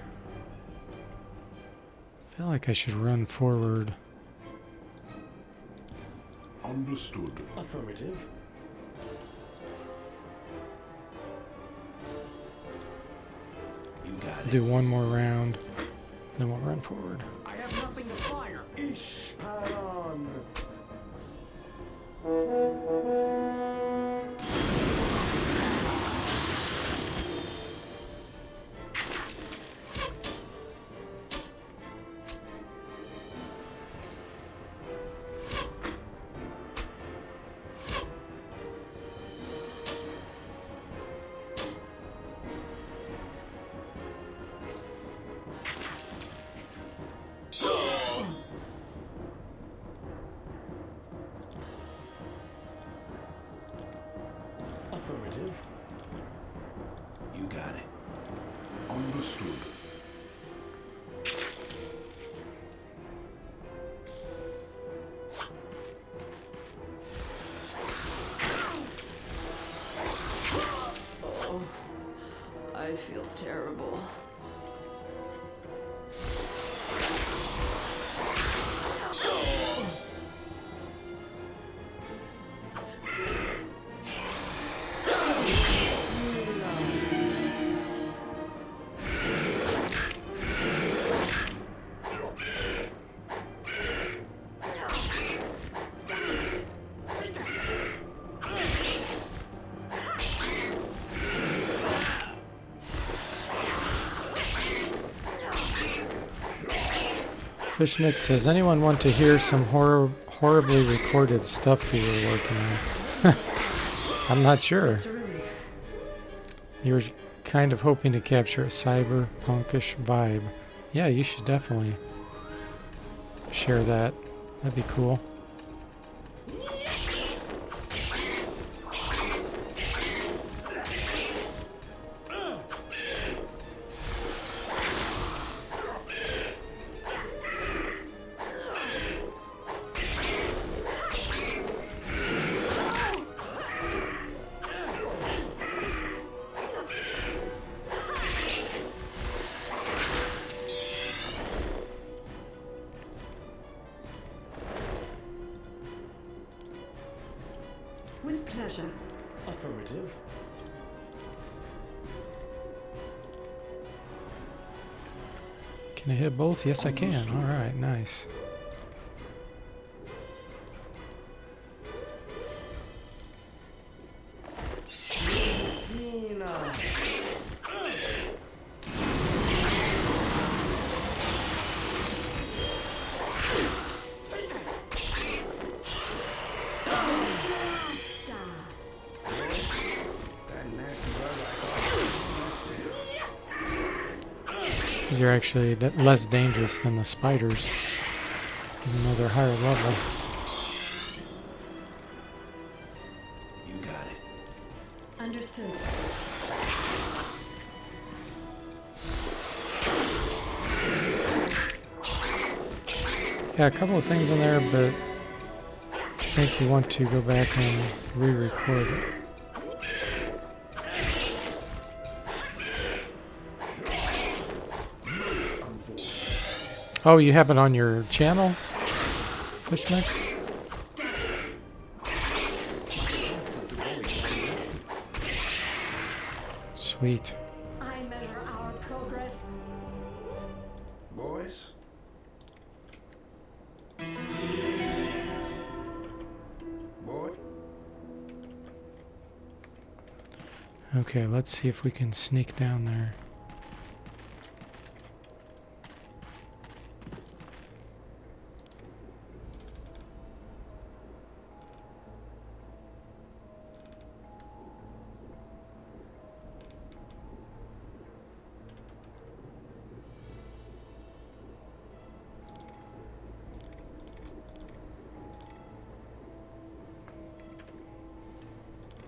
I feel like I should run forward.
Understood.
Affirmative.
You got it.
Do one more round, then we'll run forward.
I have nothing to fire.
Ishparon.
You got it.
Understood.
Oh, I feel terrible.
Fishmix says, anyone want to hear some horribly recorded stuff we were working on? I'm not sure.
It's a relief.
You were kind of hoping to capture a cyberpunkish vibe. Yeah, you should definitely share that. That'd be cool.
With pleasure.
Affirmative.
Can I hit both? Yes, I can. Alright, nice. These are actually less dangerous than the spiders, even though they're higher level.
You got it.
Understood.
Got a couple of things in there, but I think you want to go back and re-record it. Oh, you have it on your channel, Fishmix? Sweet.
I measure our progress.
Boys? Boy?
Okay, let's see if we can sneak down there.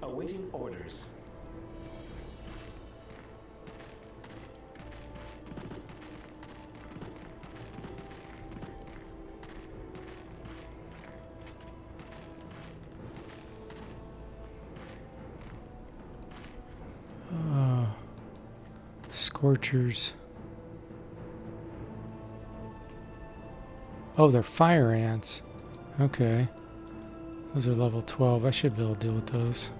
Awaiting orders.
Scorchers. Oh, they're fire ants. Okay. Those are level 12. I should be able to deal with those.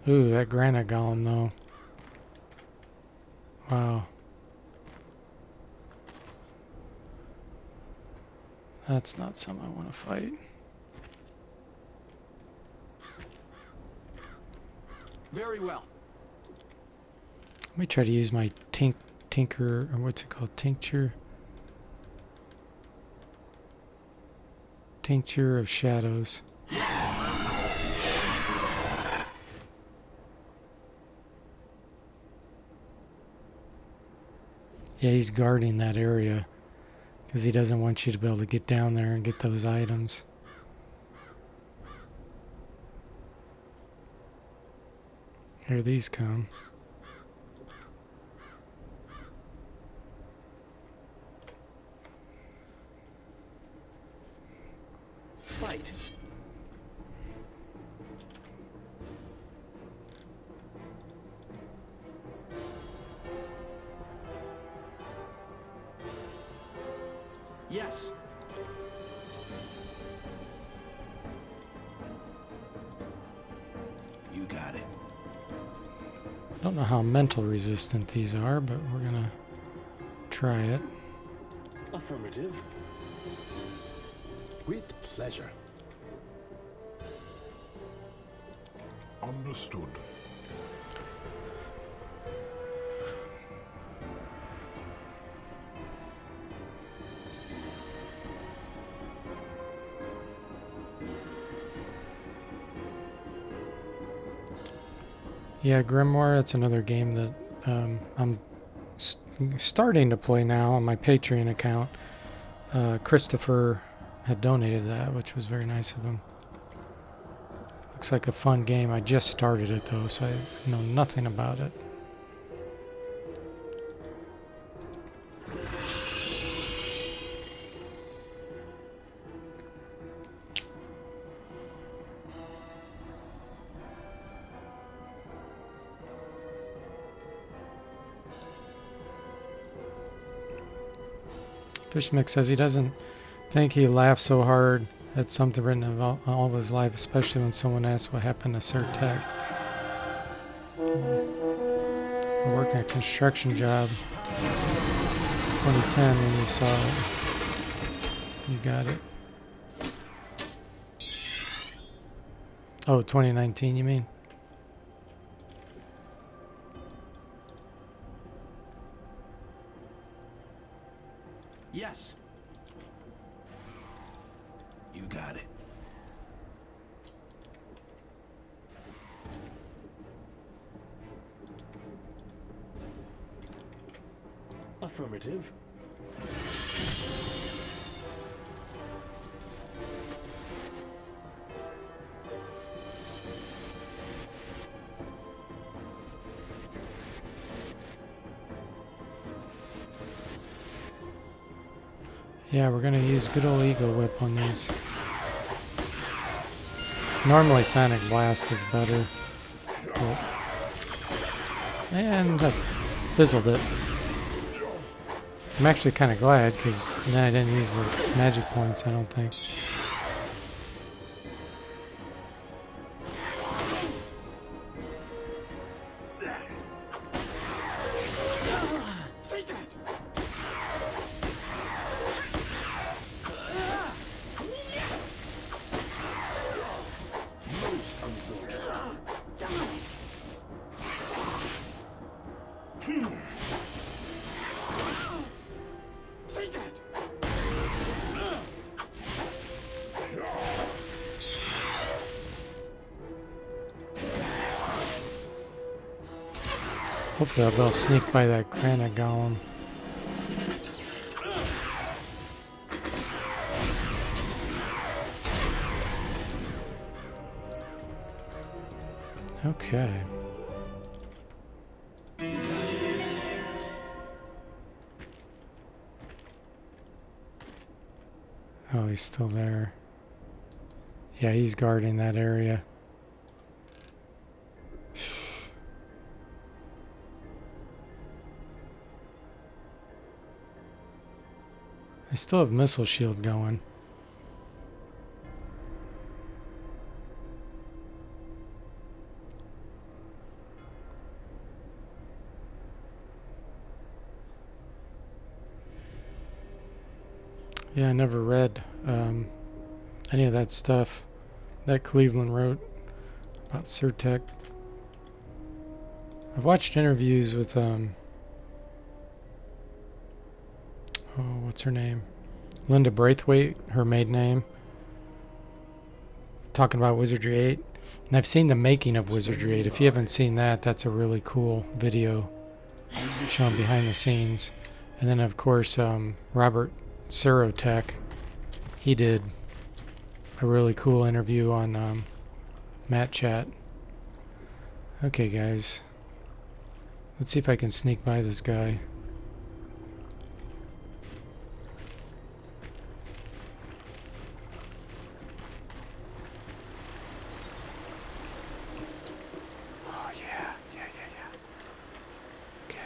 Ooh, that granite golem though. Wow. That's not something I want to fight.
Very well.
Let me try to use my tinker, or what's it called? Tincture of shadows. Yeah, he's guarding that area because he doesn't want you to be able to get down there and get those items. Here these come.
Fight. Yes. You got it.
I don't know how mental resistant these are, but we're gonna try it.
Affirmative. With pleasure.
Understood.
Yeah, Grimoire, that's another game that I'm starting to play now on my Patreon account. Christopher had donated that, which was very nice of him. Looks like a fun game. I just started it though, so I know nothing about it. Fishmix says he doesn't think he laughed so hard at something written about all of his life, especially when someone asks what happened to Sir Tech. We're working a construction job. 2010 when you saw it. You got it. Oh, 2019 you mean?
Yes. You got it.
Affirmative.
Yeah, we're gonna use good old Eagle Whip on these. Normally Sonic Blast is better. But and I fizzled it. I'm actually kind of glad because then I didn't use the magic points, I don't think. Hopefully I'll be able to sneak by that granite golem. Okay. Oh, he's still there. Yeah, he's guarding that area. I still have missile shield going. Yeah, I never read any of that stuff that Cleveland wrote about Surtech. I've watched interviews with what's her name? Linda Braithwaite, her maiden name, talking about Wizardry 8. And I've seen the making of Wizardry 8. If you haven't seen that, that's a really cool video showing behind the scenes. And then, of course, Robert Serotek, he did a really cool interview on Matt Chat. Okay, guys. Let's see if I can sneak by this guy. Oh, yeah. Okay.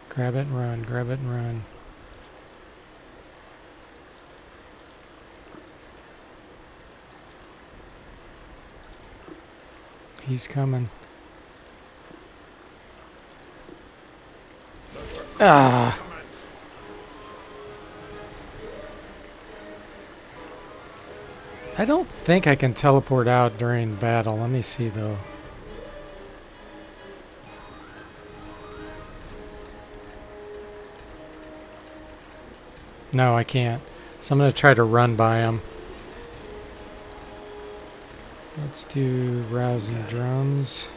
Grab it and run, grab it and run. He's coming. Ah! I don't think I can teleport out during battle. Let me see though. No, I can't. So I'm going to try to run by him. Let's do rousing drums.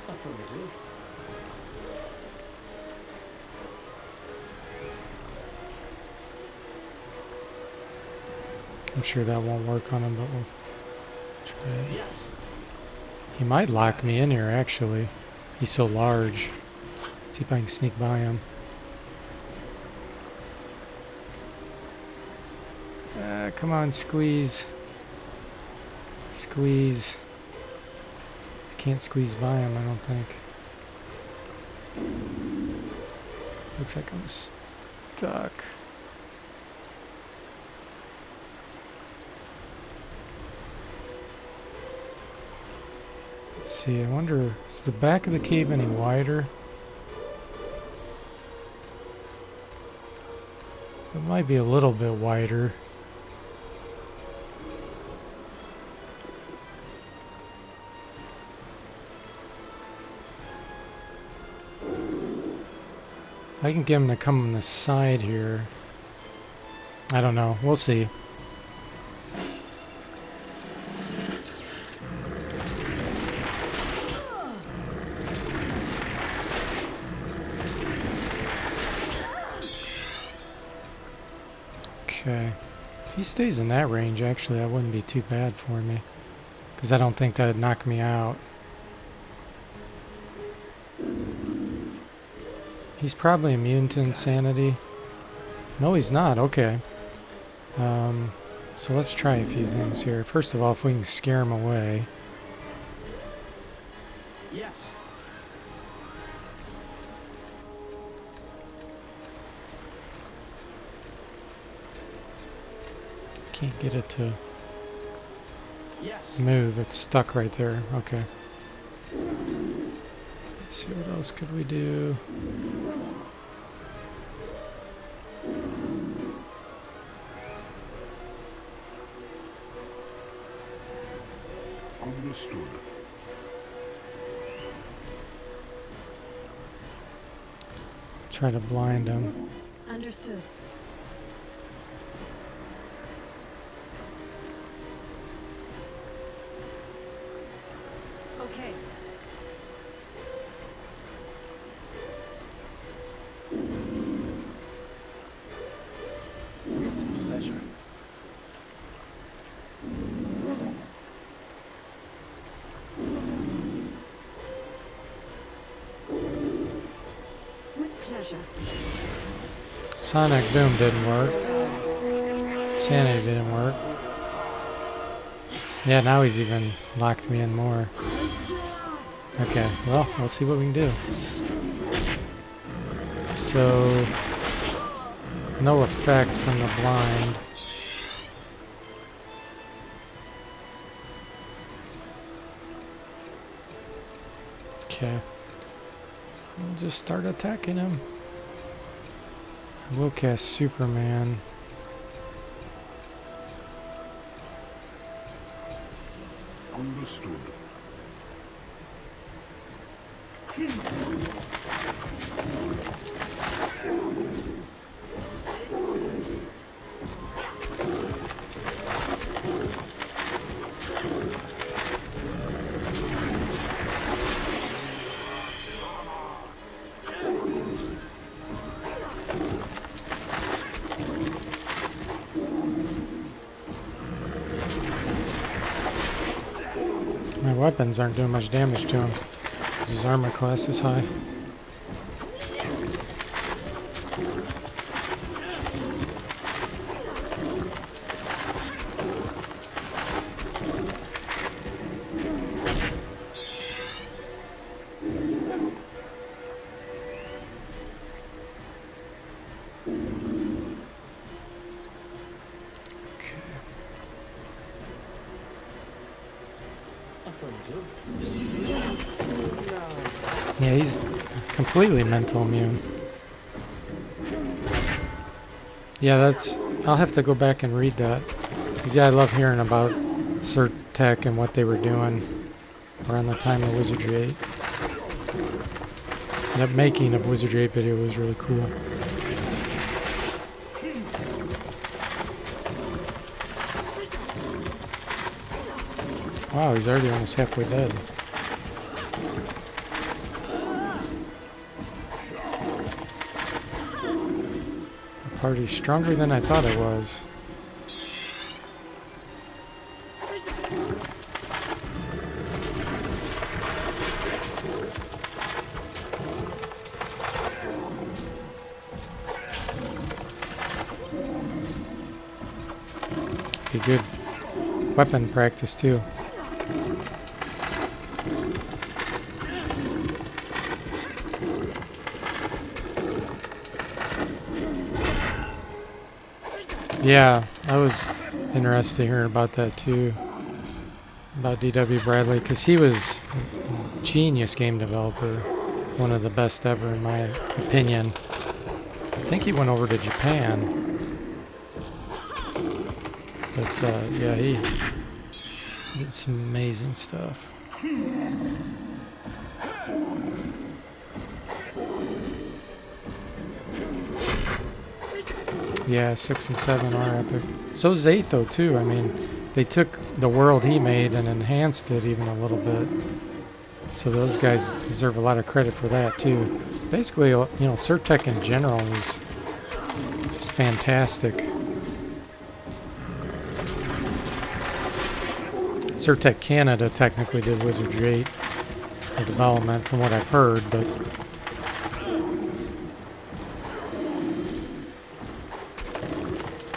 Affirmative.
I'm sure that won't work on him, but we'll try it.
Yes.
He might lock me in here, actually. He's so large. Let's see if I can sneak by him. Come on, squeeze. Squeeze. I can't squeeze by him, I don't think. Looks like I'm stuck. Let's see, I wonder, is the back of the cave any wider? It might be a little bit wider. If I can get him to come on the side here. I don't know. We'll see. Okay. If he stays in that range, actually, that wouldn't be too bad for me. Because I don't think that would knock me out. He's probably immune to insanity. No, he's not. Okay. So let's try a few things here. First of all, if we can scare him away.
Yes.
Can't get it to
Yes.
move. It's stuck right there. Okay. Let's see, what else could we do?
Understood.
Try to blind him.
Understood. Okay.
Pleasure.
With pleasure.
Sonic Boom didn't work. Sanity didn't work. Yeah, now he's even locked me in more. Okay, well, we'll see what we can do. So, no effect from the blind. Okay. We'll just start attacking him. We'll cast Superman.
Understood.
weapons aren't doing much damage to him. His armor class is high. Yeah, he's completely mental immune. Yeah, that's... I'll have to go back and read that. Because, yeah, I love hearing about Tech and what they were doing around the time of Wizardry 8. That making of Wizardry 8 video was really cool. Wow, he's already almost halfway dead. The party's stronger than I thought it was. Be good weapon practice too. Yeah, I was interested in hearing about that too, about D.W. Bradley, because he was a genius game developer, one of the best ever in my opinion. I think he went over to Japan, but yeah, he did some amazing stuff. Yeah, 6 and 7 are epic. So's 8 though too. I mean, they took the world he made and enhanced it even a little bit. So those guys deserve a lot of credit for that too. Basically, you know, Tech in general is just fantastic. Tech Canada technically did Wizardry 8, the development from what I've heard, but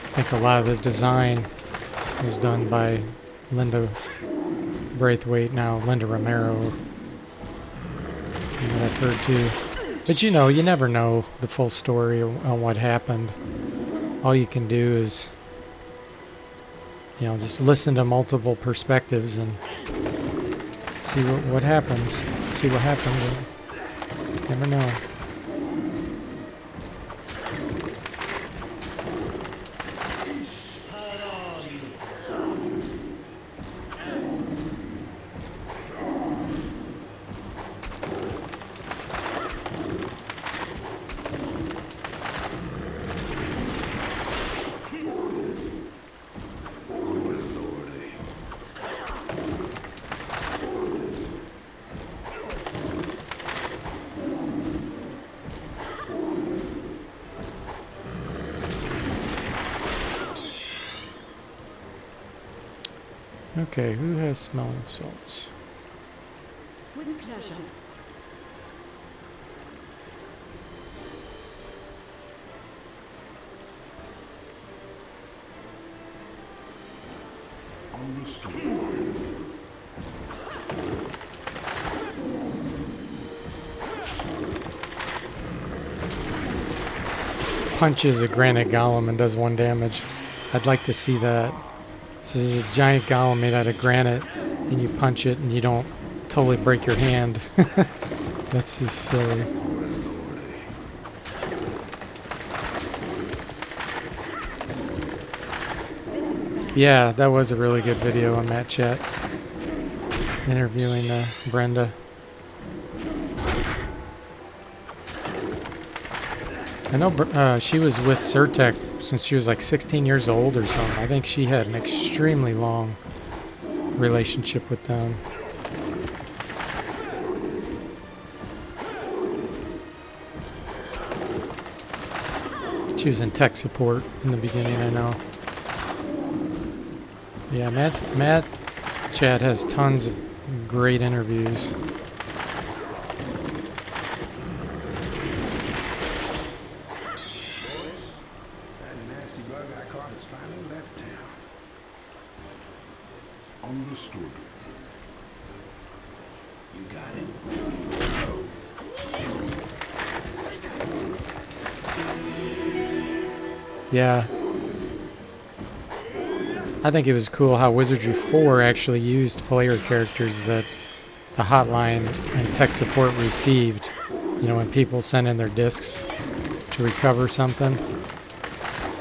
I think a lot of the design was done by Linda Braithwaite, now Linda Romero, from what I've heard too. But you know, you never know the full story on what happened. All you can do is, you know, just listen to multiple perspectives and see what happens. See what happened. You never know. Okay, who has smelling salts?
With pleasure.
Punches a granite golem and does 1 damage. I'd like to see that. So this is a giant golem made out of granite, and you punch it and you don't totally break your hand. That's just silly. Yeah, that was a really good video on Matt Chat, interviewing Brenda. I know she was with Tech since she was like 16 years old or something. I think she had an extremely long relationship with them. She was in tech support in the beginning, I know. Yeah, Matt Chat has tons of great interviews.
That nasty bug I caught has finally left town.
Understood.
You got it?
Yeah. I think it was cool how Wizardry 4 actually used player characters that the hotline and tech support received. You know, when people sent in their disks to recover something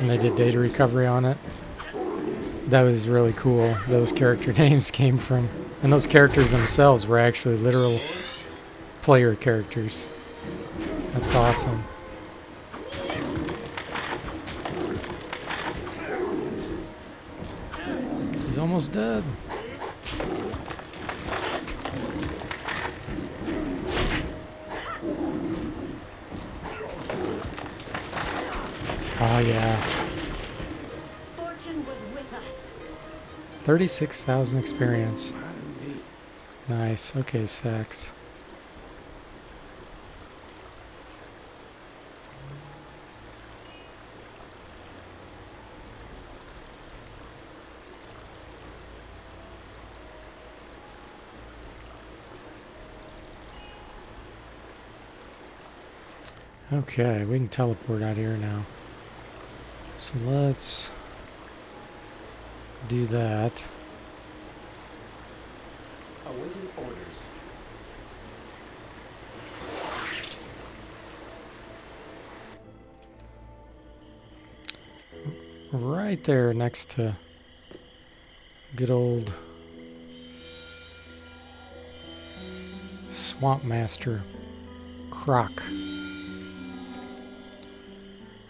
and they did data recovery on it. That was really cool. Those character names came from, and those characters themselves were actually literal player characters. That's awesome. He's almost dead. Oh yeah.
Fortune was with us.
36,000 experience. Nice. Okay, Sax. Okay, we can teleport out here now. So let's do that.
Awaiting orders.
Right there next to good old Swamp Master Croc.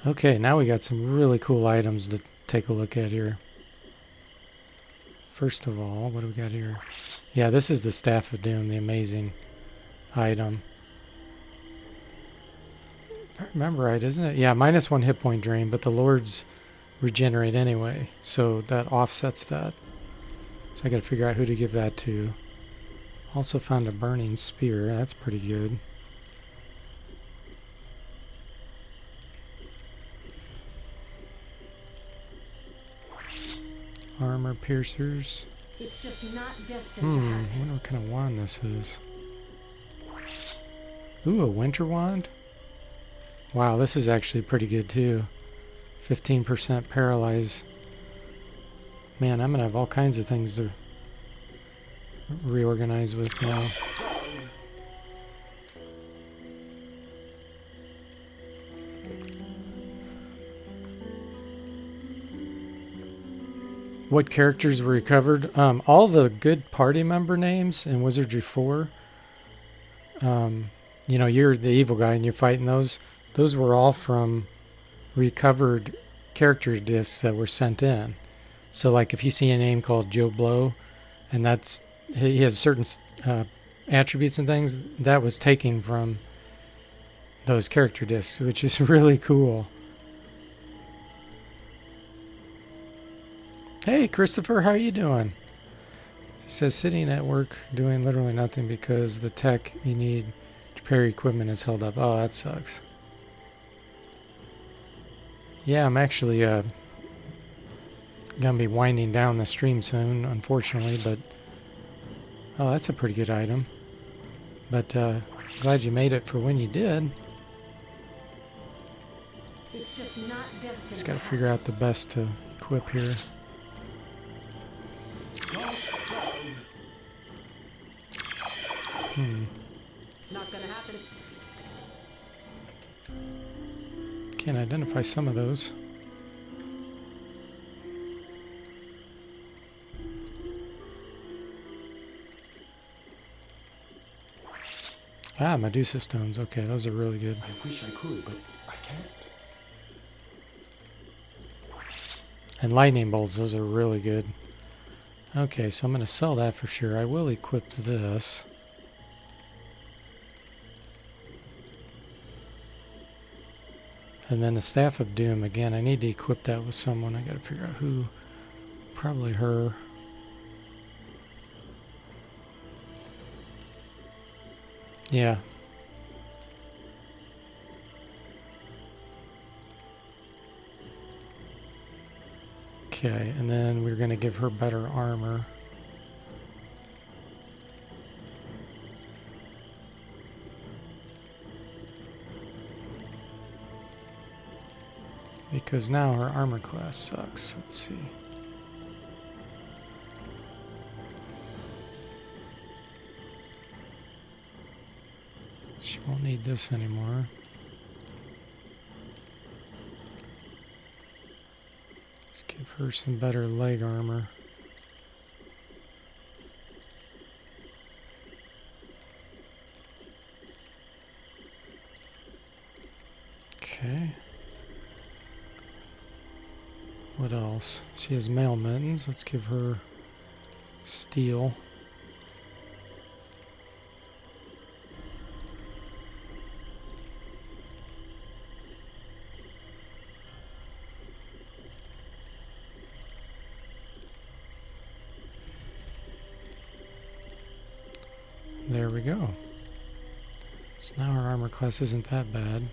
Okay, now we got some really cool items to take a look at here. First of all, what do we got here? Yeah, this is the Staff of Doom, the amazing item. If I remember right, isn't it? Yeah, -1 hit point drain, but the Lords regenerate anyway, so that offsets that. So I gotta figure out who to give that to. Also found a burning spear, that's pretty good. Armor piercers.
It's just not destined to
I
happen.
wonder what kind of wand this is. Ooh, a winter wand? Wow, this is actually pretty good too. 15% paralyze. Man, I'm gonna have all kinds of things to reorganize with now. What characters were recovered? All the good party member names in Wizardry 4. You know, you're the evil guy and you're fighting those. Those were all from recovered character discs that were sent in. So, like, if you see a name called Joe Blow, and he has certain attributes and things, that was taken from those character discs, which is really cool. Hey, Christopher, how you doing? He says sitting at work doing literally nothing because the tech you need to repair equipment is held up. Oh, that sucks. Yeah, I'm actually gonna be winding down the stream soon, unfortunately, but oh, that's a pretty good item. But glad you made it for when you did.
It's just not destined.
Just gotta figure out the best to equip here.
Not gonna happen.
Can't identify some of those. Ah, Medusa stones. Okay, those are really good.
I wish I could, but I can't.
And lightning bolts, those are really good. Okay, so I'm going to sell that for sure. I will equip this. And then the Staff of Doom, again, I need to equip that with someone. I got to figure out who. Probably her. Yeah. Okay, and then we're going to give her better armor. Because now her armor class sucks. Let's see. She won't need this anymore. Let's give her some better leg armor. Okay. What else? She has mail mittens. Let's give her steel. There we go. So now her armor class isn't that bad.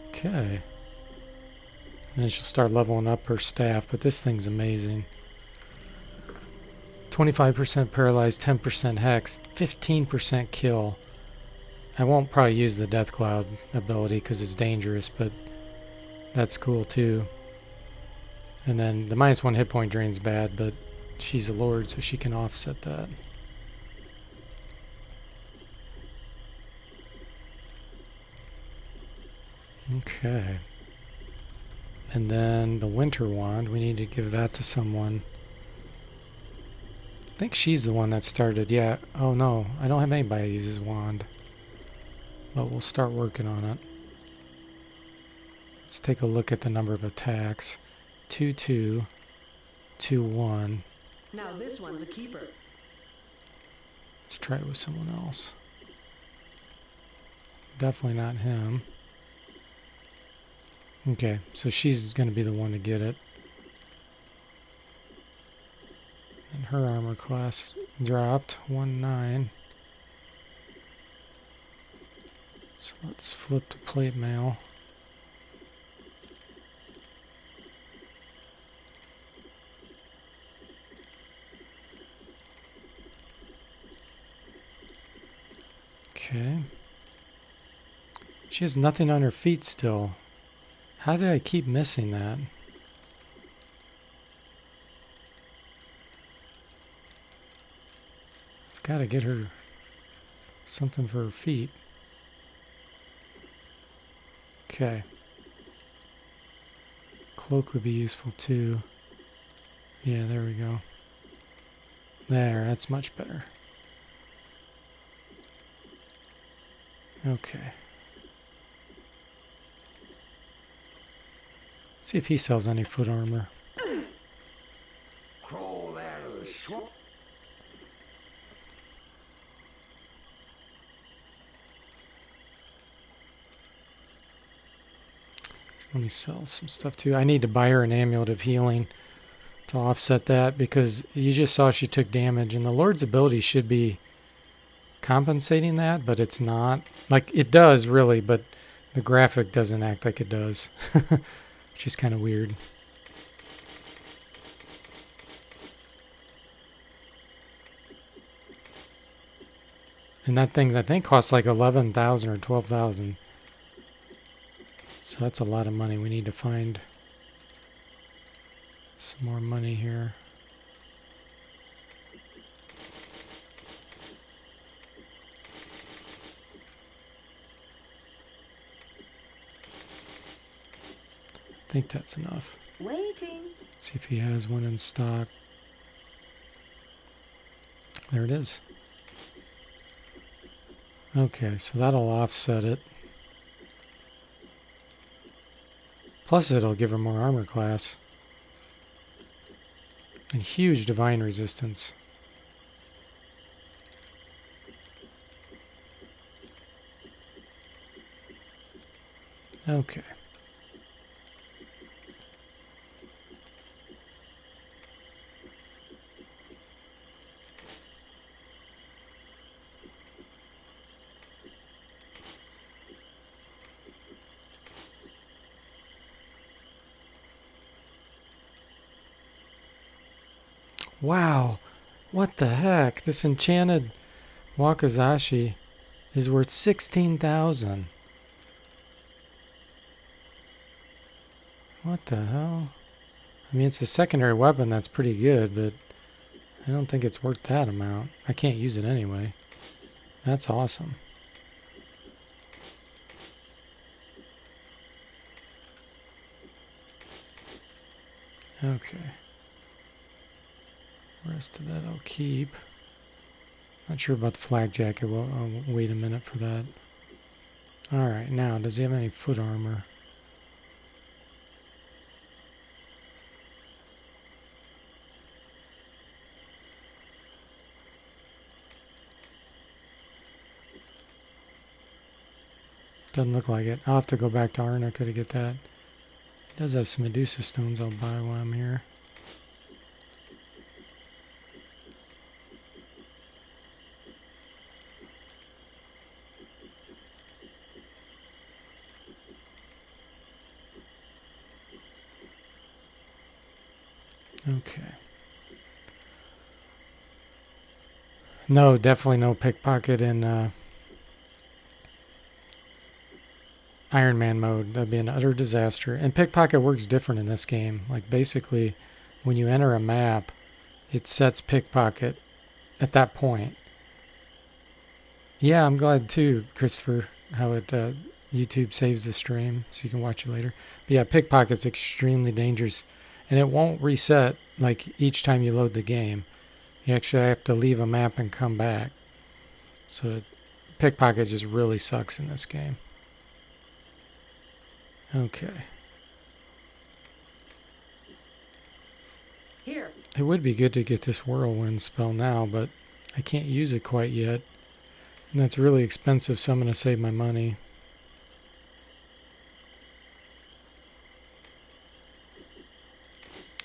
Okay. And then she'll start leveling up her staff, but this thing's amazing. 25% paralyzed, 10% hex, 15% kill. I won't probably use the Death Cloud ability because it's dangerous, but that's cool too. And then the -1 hit point drain's bad, but she's a lord, so she can offset that. Okay. And then the Winter Wand, we need to give that to someone. I think she's the one that started. Yeah. Oh no, I don't have anybody that uses wand. But we'll start working on it. Let's take a look at the number of attacks. 2, 2, 2, 1.
Now this one's a keeper.
Let's try it with someone else. Definitely not him. Okay, so she's going to be the one to get it. And her armor class dropped 1-9. So let's flip to plate mail. Okay. She has nothing on her feet still. How did I keep missing that? I've got to get her something for her feet. Okay. Cloak would be useful too. Yeah, there we go. There, that's much better. Okay. See if he sells any foot armor.
Crawl out of the swamp.
Let me sell some stuff too. I need to buy her an amulet of healing to offset that because you just saw she took damage and the Lord's ability should be compensating that, but it's not. Like it does really, but the graphic doesn't act like it does. Which is kind of weird. And that thing's, I think, costs like 11,000 or 12,000. So that's a lot of money. We need to find some more money here. I think that's enough.
Waiting.
Let's see if he has one in stock. There it is. Okay, so that'll offset it. Plus it'll give her more armor class. And huge divine resistance. Okay. Wow. What the heck? This enchanted Wakizashi is worth 16,000. What the hell? I mean, it's a secondary weapon that's pretty good, but I don't think it's worth that amount. I can't use it anyway. That's awesome. Okay. The rest of that I'll keep. Not sure about the flak jacket. Well, I'll wait a minute for that. Alright, now, does he have any foot armor? Doesn't look like it. I'll have to go back to Arnica to get that. He does have some Medusa stones I'll buy while I'm here. Okay. No, definitely no pickpocket in Iron Man mode. That'd be an utter disaster. And pickpocket works different in this game. Like basically, when you enter a map, it sets pickpocket at that point. Yeah, I'm glad too, Christopher, how it YouTube saves the stream so you can watch it later. But yeah, pickpocket's extremely dangerous, and it won't reset like each time you load the game. You actually have to leave a map and come back. So pickpocket just really sucks in this game. Okay.
Here.
It would be good to get this whirlwind spell now, but I can't use it quite yet. And that's really expensive, so I'm going to save my money.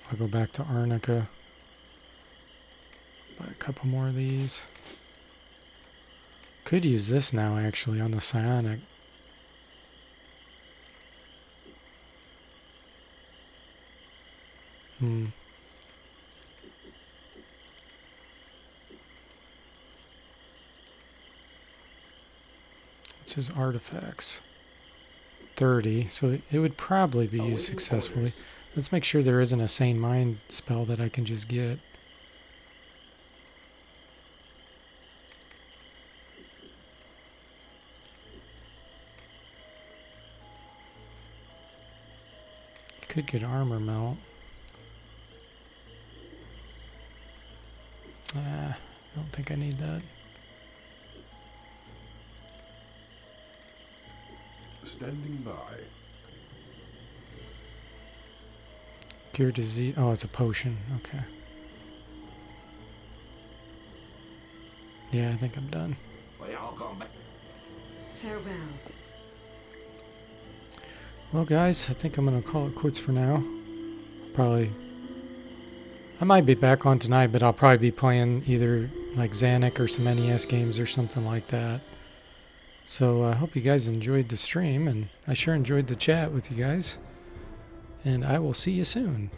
I'll go back to Arnica. Buy a couple more of these. Could use this now, actually, on the psionic. What's his artifacts? 30, so it would probably be used successfully. Let's make sure there isn't a Sane Mind spell that I can just get. Could get armor melt. I don't think I need that.
Standing by.
Cure disease. Oh, it's a potion. Okay. Yeah, I think I'm done.
Farewell.
Well, guys, I think I'm going to call it quits for now. I might be back on tonight, but I'll probably be playing either like Xanic or some NES games or something like that. So I hope you guys enjoyed the stream, and I sure enjoyed the chat with you guys. And I will see you soon.